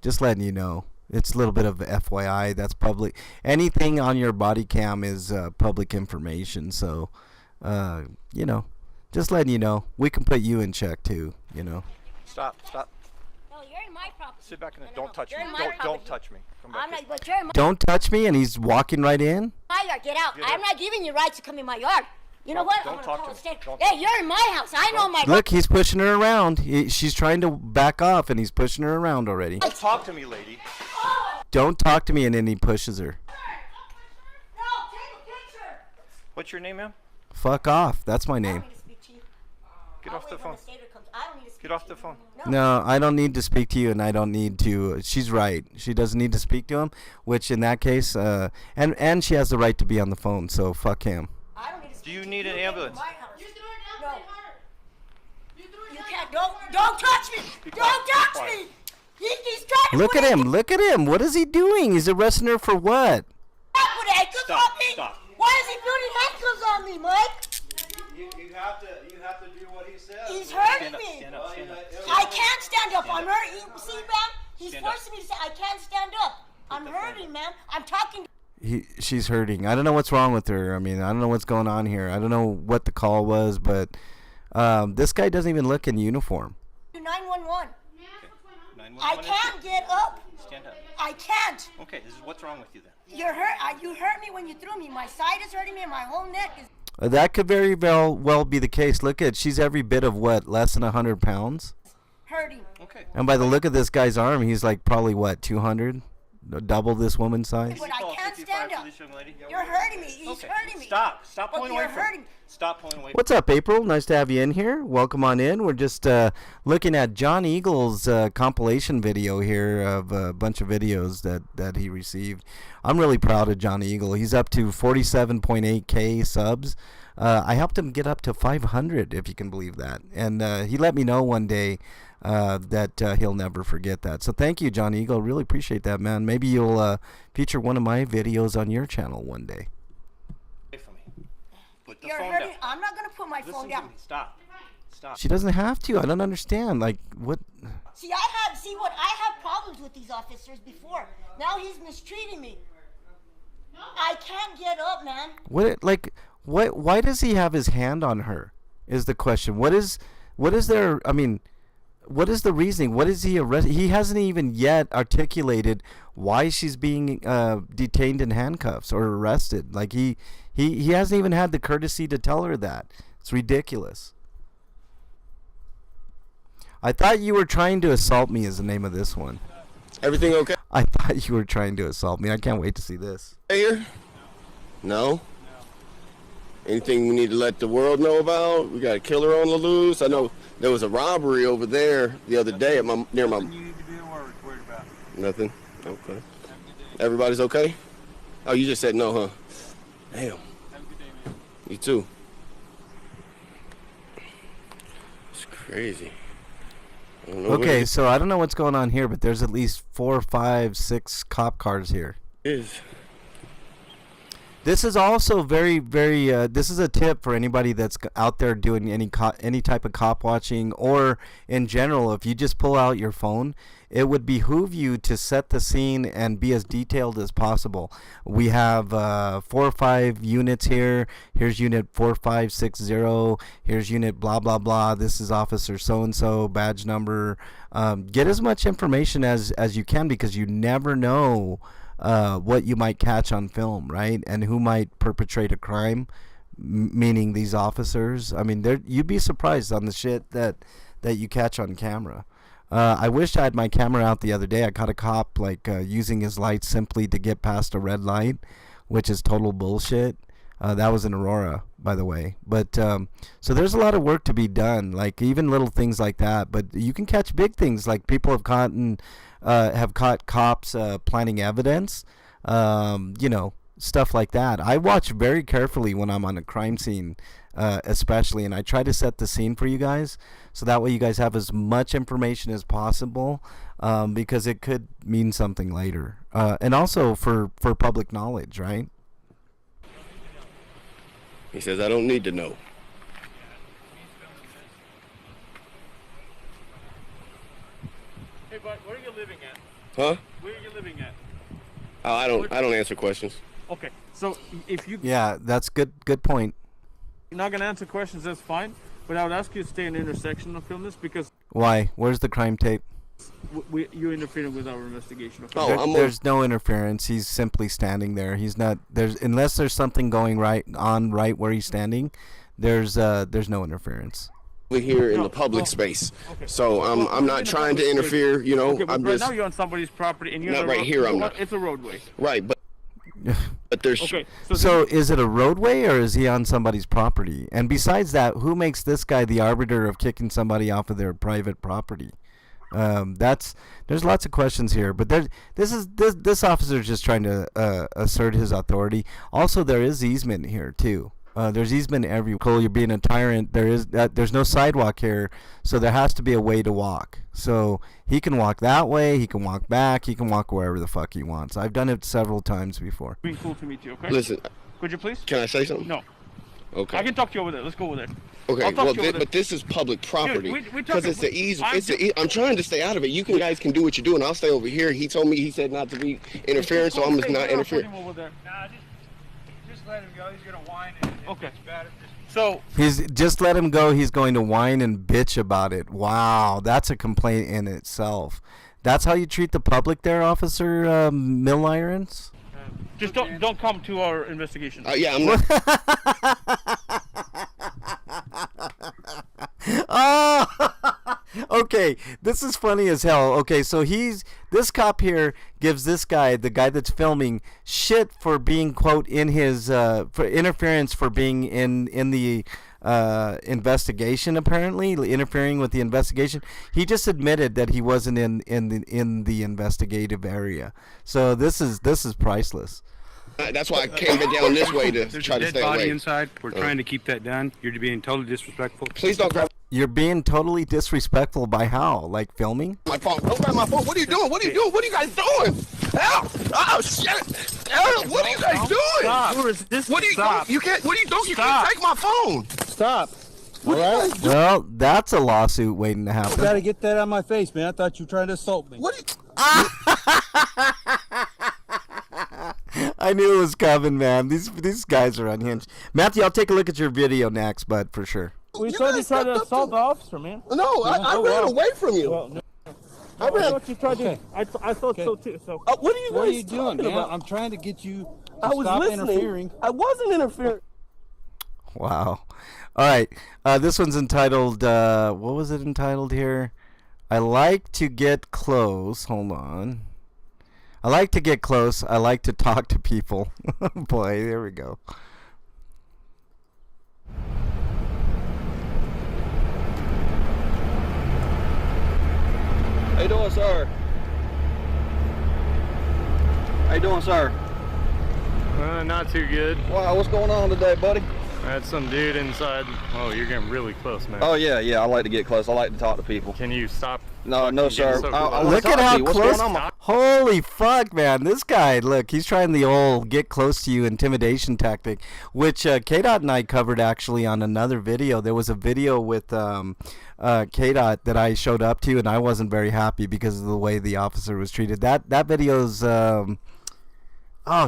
just letting you know. It's a little bit of FYI. That's public. Anything on your body cam is public information. So, Just letting you know, we can put you in check too. You know. Stop. No, you're in my property. Sit back and don't touch me. You're in my Don't touch me. Come back I'm here. not, but you're in Don't touch me, and he's walking right in. my yard. Get out. I'm not giving you rights to come in my yard. You know what? Don't I'm talk gonna to call me. the Don't state. Hey, you're in my house. I know my. Look, he's pushing her around. She's trying to back off, and he's pushing her around already. Don't talk to me, lady. Don't talk to me, and then he pushes her. What's your name, ma'am? Fuck off. That's my name. Get off the phone. Get off the phone. No, I don't need to speak to you, and I don't need to. She's right. She doesn't need to speak to him, which in that case, and she has the right to be on the phone. So fuck him. Do you need an ambulance? You can't. Don't touch me. Don't touch me. He's trying to Look put at him. Look at him. What is he doing? He's arresting her for what? put handcuffs on me. Stop. Why is he putting handcuffs on me, Mike? You have to do what he says. He's hurting me. Stand up. I can't stand up. I'm hurting. See, man? He's forcing me to say I can't stand up. I'm hurting, man. I'm talking. She's hurting. I don't know what's wrong with her. I mean, I don't know what's going on here. I don't know what the call was, but this guy doesn't even look in uniform. 911. Okay. I can't get up. Stand up. I can't. Okay, what's wrong with you then? You're hurt. You hurt me when you threw me. My side is hurting me, and my whole neck is. That could very well be the case. Look at, she's every bit of what, less than 100 pounds? Hurting. Okay. And by the look of this guy's arm, he's like probably what, 200? Double this woman's size? But I can't stand up. You're hurting me. He's hurting me. Stop But pulling away you're from hurting me. me. Stop pulling away. What's up, April? Nice to have you in here. Welcome on in. We're just looking at John Eagle's compilation video here of a bunch of videos that he received. I'm really proud of John Eagle. He's up to 47.8K subs. I helped him get up to 500, if you can believe that. And he let me know one day that he'll never forget that. So thank you, John Eagle. Really appreciate that, man. Maybe you'll feature one of my videos on your channel one day. Put the You're phone hurting. down. I'm not gonna put my phone Listen down. to me. Stop. She doesn't have to. I don't understand. Like, what? See, I have problems with these officers before. Now he's mistreating me. I can't get up, man. Why does he have his hand on her? Is the question. What is there? I mean, what is the reasoning? What is he arrested? He hasn't even yet articulated why she's being detained in handcuffs or arrested. Like he hasn't even had the courtesy to tell her that. It's ridiculous. I thought you were trying to assault me is the name of this one. Everything okay? I thought you were trying to assault me. I can't wait to see this. Here? No? Anything we need to let the world know about? We got a killer on the loose. I know there was a robbery over there the other day at near my. You need to be worried about. Nothing. Okay. Everybody's okay? Oh, you just said no, huh? Damn. Have a good day, man. You too. It's crazy. I don't know Okay, so I don't know what's going on here, but there's at least 4, 5, 6 cop cars here. This is also very, very. This is a tip for anybody that's out there doing any type of cop watching, or in general, if you just pull out your phone, it would behoove you to set the scene and be as detailed as possible. We have 4 or 5 units here. Here's unit 4560. Here's unit blah blah blah. This is officer so and so, badge number. Get as much information as you can, because you never know what you might catch on film, right? And who might perpetrate a crime, meaning these officers. I mean, you'd be surprised on the shit that you catch on camera. I wish I had my camera out the other day. I caught a cop using his light simply to get past a red light, which is total bullshit. That was in Aurora, by the way. But so there's a lot of work to be done, like even little things like that. But you can catch big things, like people have caught cops planting evidence, stuff like that. I watch very carefully when I'm on a crime scene, especially, and I try to set the scene for you guys, so that way you guys have as much information as possible, because it could mean something later, and also for public knowledge, right? He says, I don't need to know. Hey, bud, where are you living at? Huh? Where are you living at? Oh, I don't answer questions. Okay, so if you Yeah, that's good point. you're not gonna answer questions, that's fine. But I would ask you to stay in the intersection and film this because Why? Where's the crime tape? you're interfering with our investigation. Okay? There's no interference. He's simply standing there. He's not unless there's something going right where he's standing. There's no interference. We're here in the public space, so I'm not trying to interfere. You know, okay, I'm right just now you're on somebody's property and you're not right here. I'm not. It's a roadway. Right, but there's. Okay. So is it a roadway or is he on somebody's property? And besides that, who makes this guy the arbiter of kicking somebody off of their private property? There's lots of questions here, but this officer is just trying to assert his authority. Also, there is easement here too. There's easement everywhere. Cole, you're being a tyrant. There's no sidewalk here, so there has to be a way to walk. So he can walk that way. He can walk back. He can walk wherever the fuck he wants. I've done it several times before. Being cool to meet you, okay? Listen. Could you please? Can I say something? No. Okay. I can talk to you over there. Let's go over there. Okay. Well, but this is public property because it's the easement. I'm trying to stay out of it. You guys can do what you do, and I'll stay over here. He said not to be interfering, so I'm just not interfering. Nah, just let him go. He's gonna whine. Okay. So he's just let him go. He's going to whine and bitch about it. Wow, that's a complaint in itself. That's how you treat the public, there, Officer Mill Irons. Just don't come to our investigation. Yeah, I'm not. Oh, okay. This is funny as hell. Okay, so this cop here gives this guy, the guy that's filming, shit for being, quote, in his for interference for being in the investigation, apparently interfering with the investigation. He just admitted that he wasn't in the investigative area. So this is priceless. That's why I came down this way to try to stay away. There's a dead body inside. We're trying to keep that down. You're being totally disrespectful. Please don't grab. You're being totally disrespectful by how? Like filming? My phone. Don't grab my phone. What are you doing? What are you doing? What are you guys doing? Help! Oh shit! Help! What are you guys doing? Stop. What are you doing? You can't. What are you doing? You can't take my phone. Stop. All right. Well, that's a lawsuit waiting to happen. You gotta get that out of my face, man. I thought you were trying to assault me. What? I knew it was coming, man. These guys are unhinged. Matthew, I'll take a look at your video next, bud, for sure. We saw you try to assault the officer, man. No, I ran away from you. Well, no. I ran. What you tried to. I thought so too. So. What are you doing, man? about? I'm trying to get you. I was stop listening. Interfering. I wasn't interfering. Wow. All right. This one's entitled. What was it entitled here? I like to get close. Hold on. I like to get close. I like to talk to people. Boy, there we go. How you doing, sir? How you doing, sir? Not too good. Wow, what's going on today, buddy? I had some dude inside. Oh, you're getting really close, man. Oh, yeah, I like to get close. I like to talk to people. Can you stop? No, sir. So look at how close. Holy fuck, man. This guy, look, he's trying the old get close to you intimidation tactic, which K-Dot and I covered actually on another video. There was a video with K-Dot that I showed up to, and I wasn't very happy because of the way the officer was treated. That video's... oh,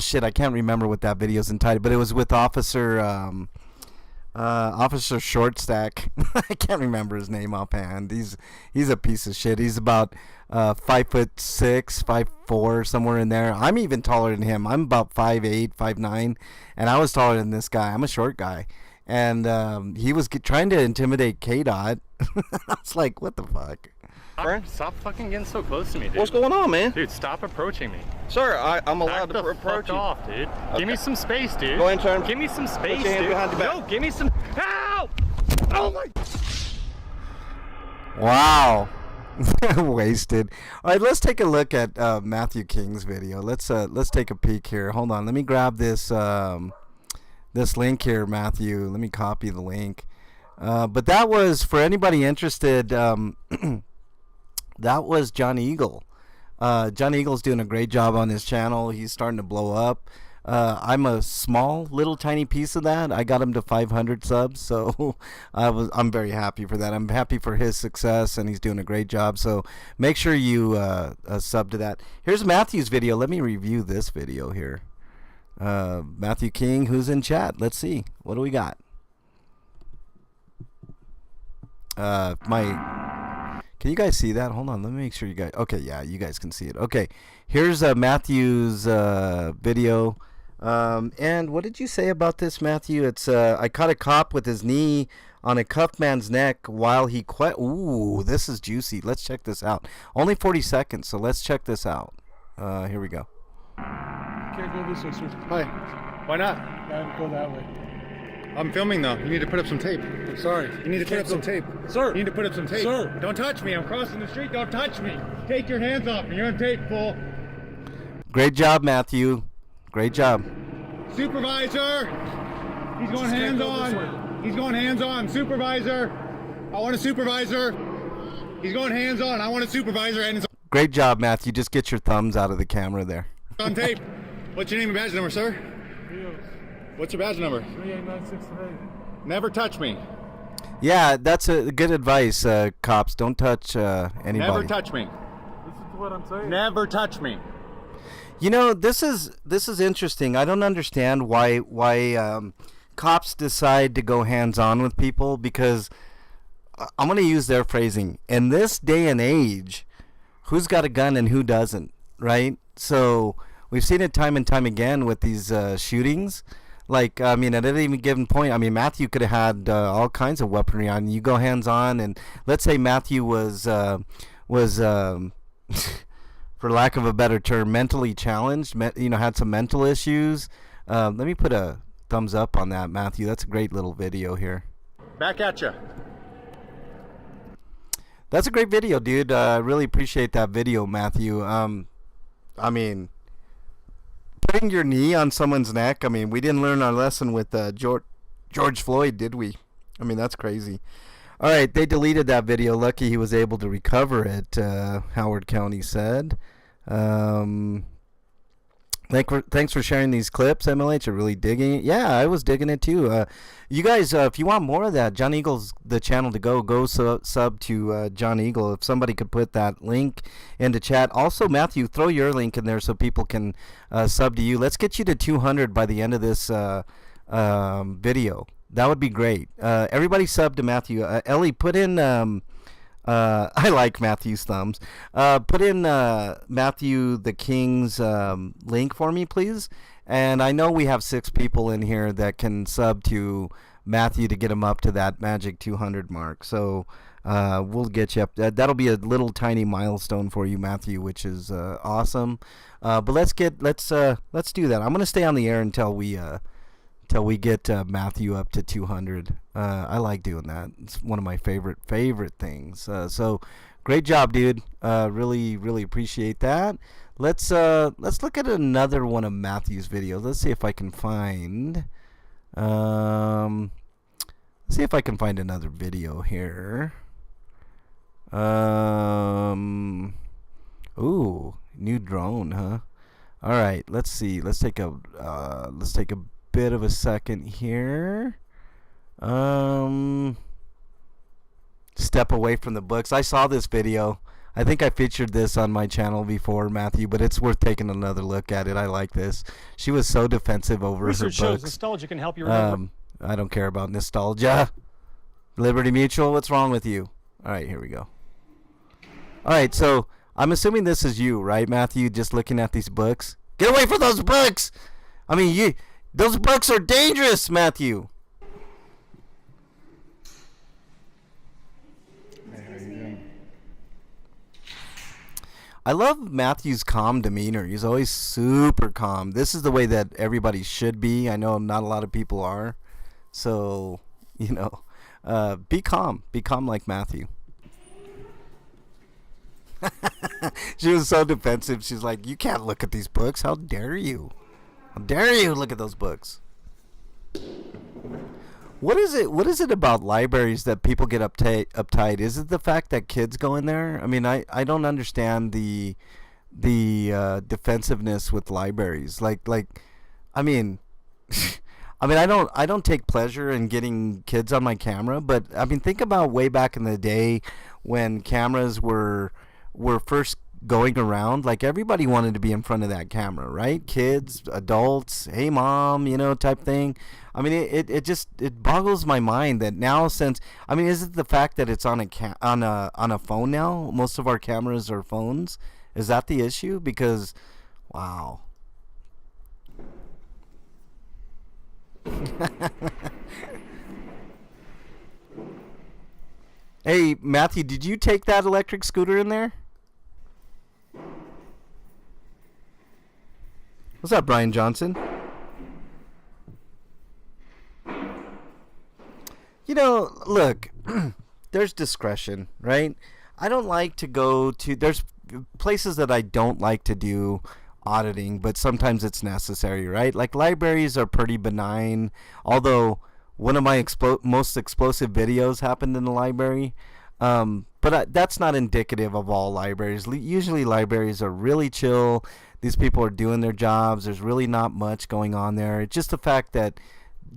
shit, I can't remember what that video's entitled, but it was with Officer Shortstack. I can't remember his name offhand. He's a piece of shit. He's about 5'6", 5'4", somewhere in there. I'm even taller than him. I'm about 5'8", 5'9", and I was taller than this guy. I'm a short guy, and he was trying to intimidate K-Dot. I was like, what the fuck? Stop fucking getting so close to me, dude. What's going on, man? Dude, stop approaching me. Sir, I'm allowed to approach fuck you. off, dude. Okay. Give me some space, dude. Go ahead and turn. Give me some space, Put your hand dude. behind your back. No, give me some. Help! Oh my. Wow. Wasted. All right, let's take a look at Matthew King's video. Let's take a peek here. Hold on. Let me grab this this link here, Matthew. Let me copy the link. But that was, for anybody interested, that was John Eagle. John Eagle's doing a great job on his channel. He's starting to blow up. I'm a small, little, tiny piece of that. I got him to 500 subs, so I'm very happy for that. I'm happy for his success, and he's doing a great job. So make sure you sub to that. Here's Matthew's video. Let me review this video here. Matthew King, who's in chat? Let's see. What do we got? Can you guys see that? Hold on, let me make sure you guys. Okay, yeah, you guys can see it. Okay, here's Matthew's video. And what did you say about this, Matthew? It's I caught a cop with his knee on a cuffed man's neck while he Ooh, this is juicy. Let's check this out. Only 40 seconds, so let's check this out. Here we go. Can't go this way, sir. Hi. Why not? Gotta go that way. I'm filming though. You need to put up some tape. I'm sorry. You need to put up some tape. Sir. You need to put up some tape. Sir. Don't touch me. I'm crossing the street. Don't touch me. Take your hands off me. You're on tape, fool. Great job, Matthew. Great job. Supervisor. He's going hands on. He's going hands on. Supervisor. I want a supervisor. He's going hands on. I want a supervisor. And it's Great job, Matthew. Just get your thumbs out of the camera there. on tape. What's your name and badge number, sir? What's your badge number? 38963. Never touch me. Yeah, that's a good advice, cops. Don't touch anybody. Never touch me. This is what I'm saying. Never touch me. You know, this is interesting. I don't understand why cops decide to go hands-on with people, because I'm going to use their phrasing. In this day and age, who's got a gun and who doesn't, right? So we've seen it time and time again with these shootings. Like, I mean, at any given point, I mean, Matthew could have had all kinds of weaponry on. You go hands-on, and let's say Matthew was for lack of a better term, mentally challenged, had some mental issues. Let me put a thumbs up on that, Matthew. That's a great little video here. Back at you. That's a great video, dude. I really appreciate that video, Matthew. I mean, putting your knee on someone's neck, I mean, we didn't learn our lesson with George Floyd, did we? I mean, that's crazy. All right, they deleted that video. Lucky he was able to recover it, Howard County said. Thanks for sharing these clips, MLH. You're really digging it. Yeah, I was digging it too. You guys, if you want more of that, John Eagle's the channel to go sub to John Eagle. If somebody could put that link into chat. Also, Matthew, throw your link in there so people can sub to you. Let's get you to 200 by the end of this video. That would be great. Everybody sub to Matthew. Ellie, put in... I like Matthew's thumbs. Put in Matthew the King's link for me, please. And I know we have 6 people in here that can sub to Matthew to get him up to that magic 200 mark. So we'll get you up. That'll be a little tiny milestone for you, Matthew, which is awesome. But let's do that. I'm gonna stay on the air until we get Matthew up to 200. I like doing that. It's one of my favorite things. So great job, dude. Really appreciate that. Let's look at another one of Matthew's videos. Let's see if I can find another video here. Ooh, new drone, huh? All right, let's see. Let's take a bit of a second here. Step away from the books. I saw this video. I think I featured this on my channel before, Matthew, but it's worth taking another look at it. I like this. She was so defensive over Research her books. shows nostalgia can help you remember. I don't care about nostalgia. Liberty Mutual, what's wrong with you? All right, here we go. All right, so I'm assuming this is you, right, Matthew, just looking at these books? Get away from those books! I mean, those books are dangerous, Matthew. I love Matthew's calm demeanor. He's always super calm. This is the way that everybody should be. I know not a lot of people are. So, be calm. Be calm like Matthew. She was so defensive. She's like, you can't look at these books. How dare you? How dare you look at those books? What is it about libraries that people get uptight? Is it the fact that kids go in there? I mean, I don't understand the defensiveness with libraries. I mean, I don't take pleasure in getting kids on my camera, but I mean, think about way back in the day when cameras were first going around, like everybody wanted to be in front of that camera, right? Kids, adults, hey mom, type thing. I mean, it just boggles my mind that now, since, I mean, is it the fact that it's on a phone now? Most of our cameras are phones. Is that the issue? Because, wow. Hey, Matthew, did you take that electric scooter in there? What's up, Brian Johnson? Look, there's discretion, right? I don't like to go to, there's places that I don't like to do auditing, but sometimes it's necessary, right? Like libraries are pretty benign, although one of my most explosive videos happened in the library. But that's not indicative of all libraries. Usually libraries are really chill. These people are doing their jobs. There's really not much going on there. It's just the fact that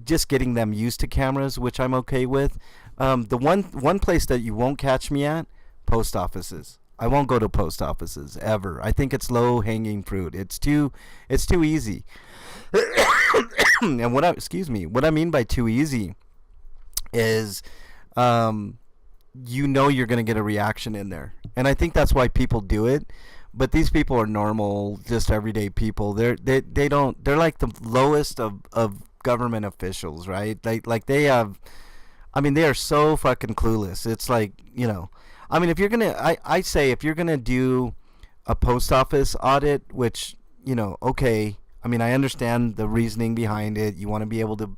just getting them used to cameras, which I'm okay with. The one place that you won't catch me at, post offices. I won't go to post offices ever. I think it's low-hanging fruit. It's too easy. And what I mean by too easy is you're going to get a reaction in there. And I think that's why people do it. But these people are normal, just everyday people. They're like the lowest of government officials, right? They are so fucking clueless. It's like, I mean, if you're going to, I say if you're going to do a post office audit, which, okay, I mean, I understand the reasoning behind it. You want to be able to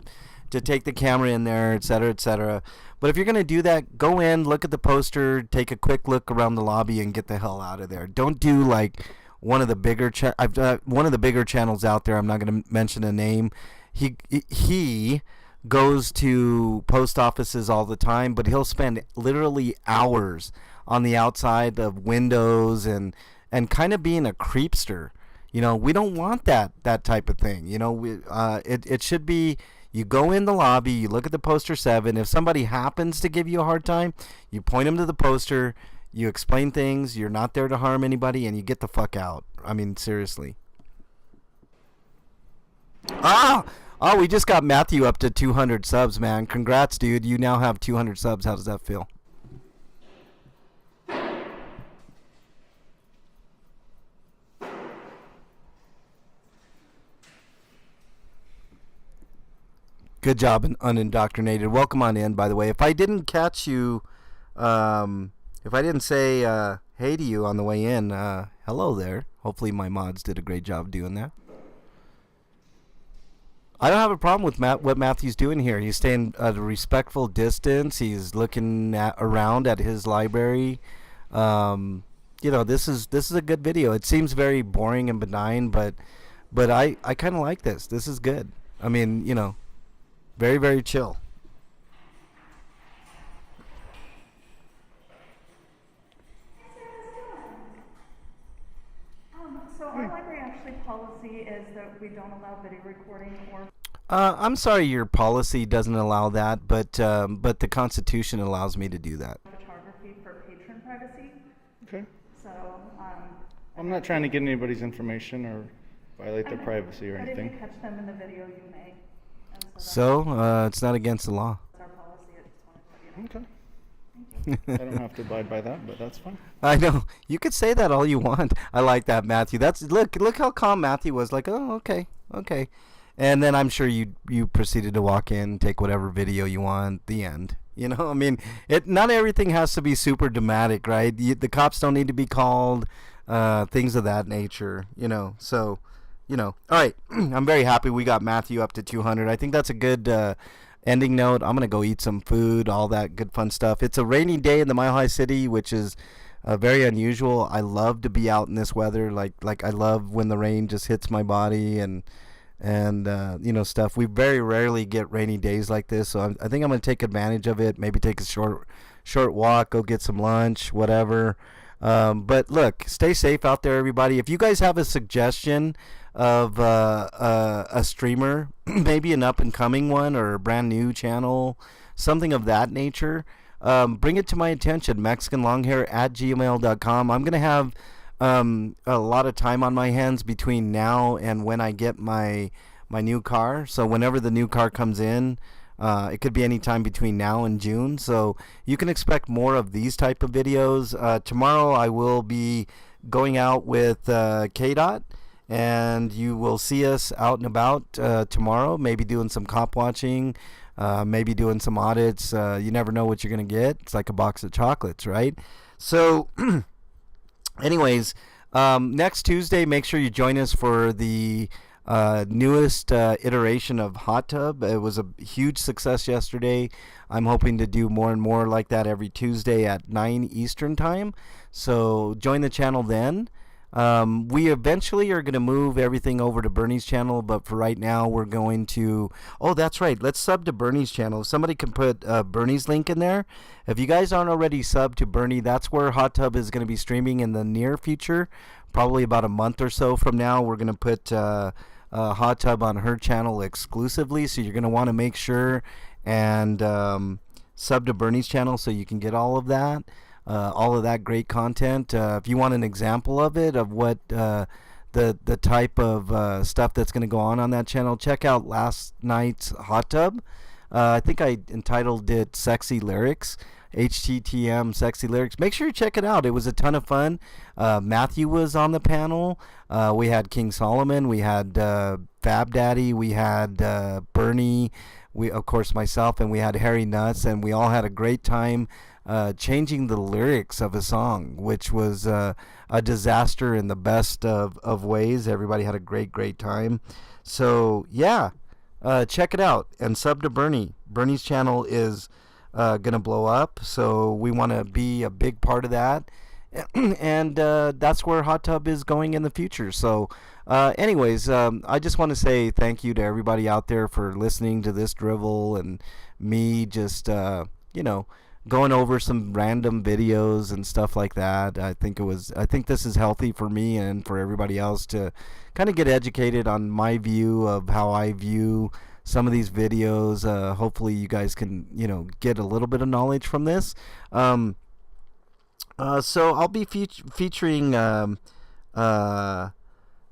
take the camera in there, et cetera, et cetera. But if you're going to do that, go in, look at the poster, take a quick look around the lobby, and get the hell out of there. Don't do like one of the bigger channels out there. I'm not going to mention a name. He goes to post offices all the time, but he'll spend literally hours on the outside of windows and kind of being a creepster. We don't want that type of thing. It should be, you go in the lobby, you look at the poster 7. If somebody happens to give you a hard time, you point them to the poster, you explain things, you're not there to harm anybody, and you get the fuck out. I mean, seriously. Oh, we just got Matthew up to 200 subs, man. Congrats, dude. You now have 200 subs. How does that feel? Good job, unindoctrinated. Welcome on in, by the way. If I didn't catch you, if I didn't say hey to you on the way in, hello there. Hopefully my mods did a great job doing that. I don't have a problem with what Matthew's doing here. He's staying at a respectful distance. He's looking around at his library. This is a good video. It seems very boring and benign, but I kind of like this. This is good. I mean, very, very chill. So our library actually policy is that we don't allow video recording or... I'm sorry your policy doesn't allow that, but the Constitution allows me to do that. Photography for patron privacy. Okay. So, I'm not trying to get anybody's information or violate their privacy or anything. But if you catch them in the video, you may. So, it's not against the law. That's our policy. I just wanted to let you know. Okay. I don't have to abide by that, but that's fine. I know. You could say that all you want. I like that, Matthew. Look how calm Matthew was. Like, oh, okay. And then I'm sure you proceeded to walk in, take whatever video you want. The end. I mean, not everything has to be super dramatic, right? The cops don't need to be called. Things of that nature. So, all right. I'm very happy we got Matthew up to 200. I think that's a good ending note. I'm gonna go eat some food, all that good fun stuff. It's a rainy day in the Mile High City, which is very unusual. I love to be out in this weather. Like I love when the rain just hits my body and stuff. We very rarely get rainy days like this, so I think I'm gonna take advantage of it. Maybe take a short walk, go get some lunch, whatever. But look, stay safe out there, everybody. If you guys have a suggestion of a streamer, maybe an up-and-coming one or a brand new channel, something of that nature, bring it to my attention, mexicanlonghair@gmail.com. I'm going to have a lot of time on my hands between now and when I get my new car. So whenever the new car comes in, it could be any time between now and June. So you can expect more of these type of videos. Tomorrow I will be going out with KDOT, and you will see us out and about tomorrow, maybe doing some cop watching, maybe doing some audits. You never know what you're going to get. It's like a box of chocolates, right? So anyways, next Tuesday, make sure you join us for the newest iteration of Hot Tub. It was a huge success yesterday. I'm hoping to do more and more like that every Tuesday at 9 Eastern time. So join the channel then. We eventually are going to move everything over to Bernie's channel, but for right now we're going to... Oh, that's right. Let's sub to Bernie's channel. If somebody can put Bernie's link in there. If you guys aren't already subbed to Bernie, that's where Hot Tub is going to be streaming in the near future. Probably about a month or so from now, we're going to put Hot Tub on her channel exclusively. So you're going to want to make sure and sub to Bernie's channel so you can get all of that. All of that great content. If you want an example of it, of what the type of stuff that's going to go on that channel, check out last night's Hot Tub. I think I entitled it Sexy Lyrics, HTTM Sexy Lyrics. Make sure you check it out. It was a ton of fun. Matthew was on the panel. We had King Solomon. We had Fab Daddy. We had Bernie. We, of course, myself, and we had Harry Nuts, and we all had a great time changing the lyrics of a song, which was a disaster in the best of ways. Everybody had a great time. So yeah, check it out and sub to Bernie. Bernie's channel is gonna blow up, so we want to be a big part of that. And that's where Hot Tub is going in the future. So anyways, I just want to say thank you to everybody out there for listening to this drivel and me just going over some random videos and stuff like that. I think this is healthy for me and for everybody else to kind of get educated on my view of how I view some of these videos. Hopefully you guys can get a little bit of knowledge from this. So I'll be featuring more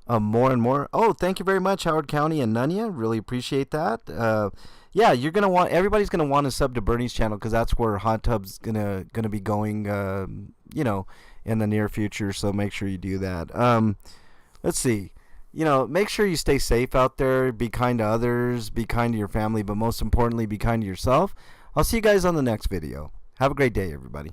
and more. Oh, thank you very much, Howard County and Nunya. Really appreciate that. Yeah, everybody's gonna want to sub to Bernie's channel because that's where Hot Tub's gonna be going. In the near future. So make sure you do that. Let's see. Make sure you stay safe out there. Be kind to others. Be kind to your family, but most importantly, be kind to yourself. I'll see you guys on the next video. Have a great day, everybody.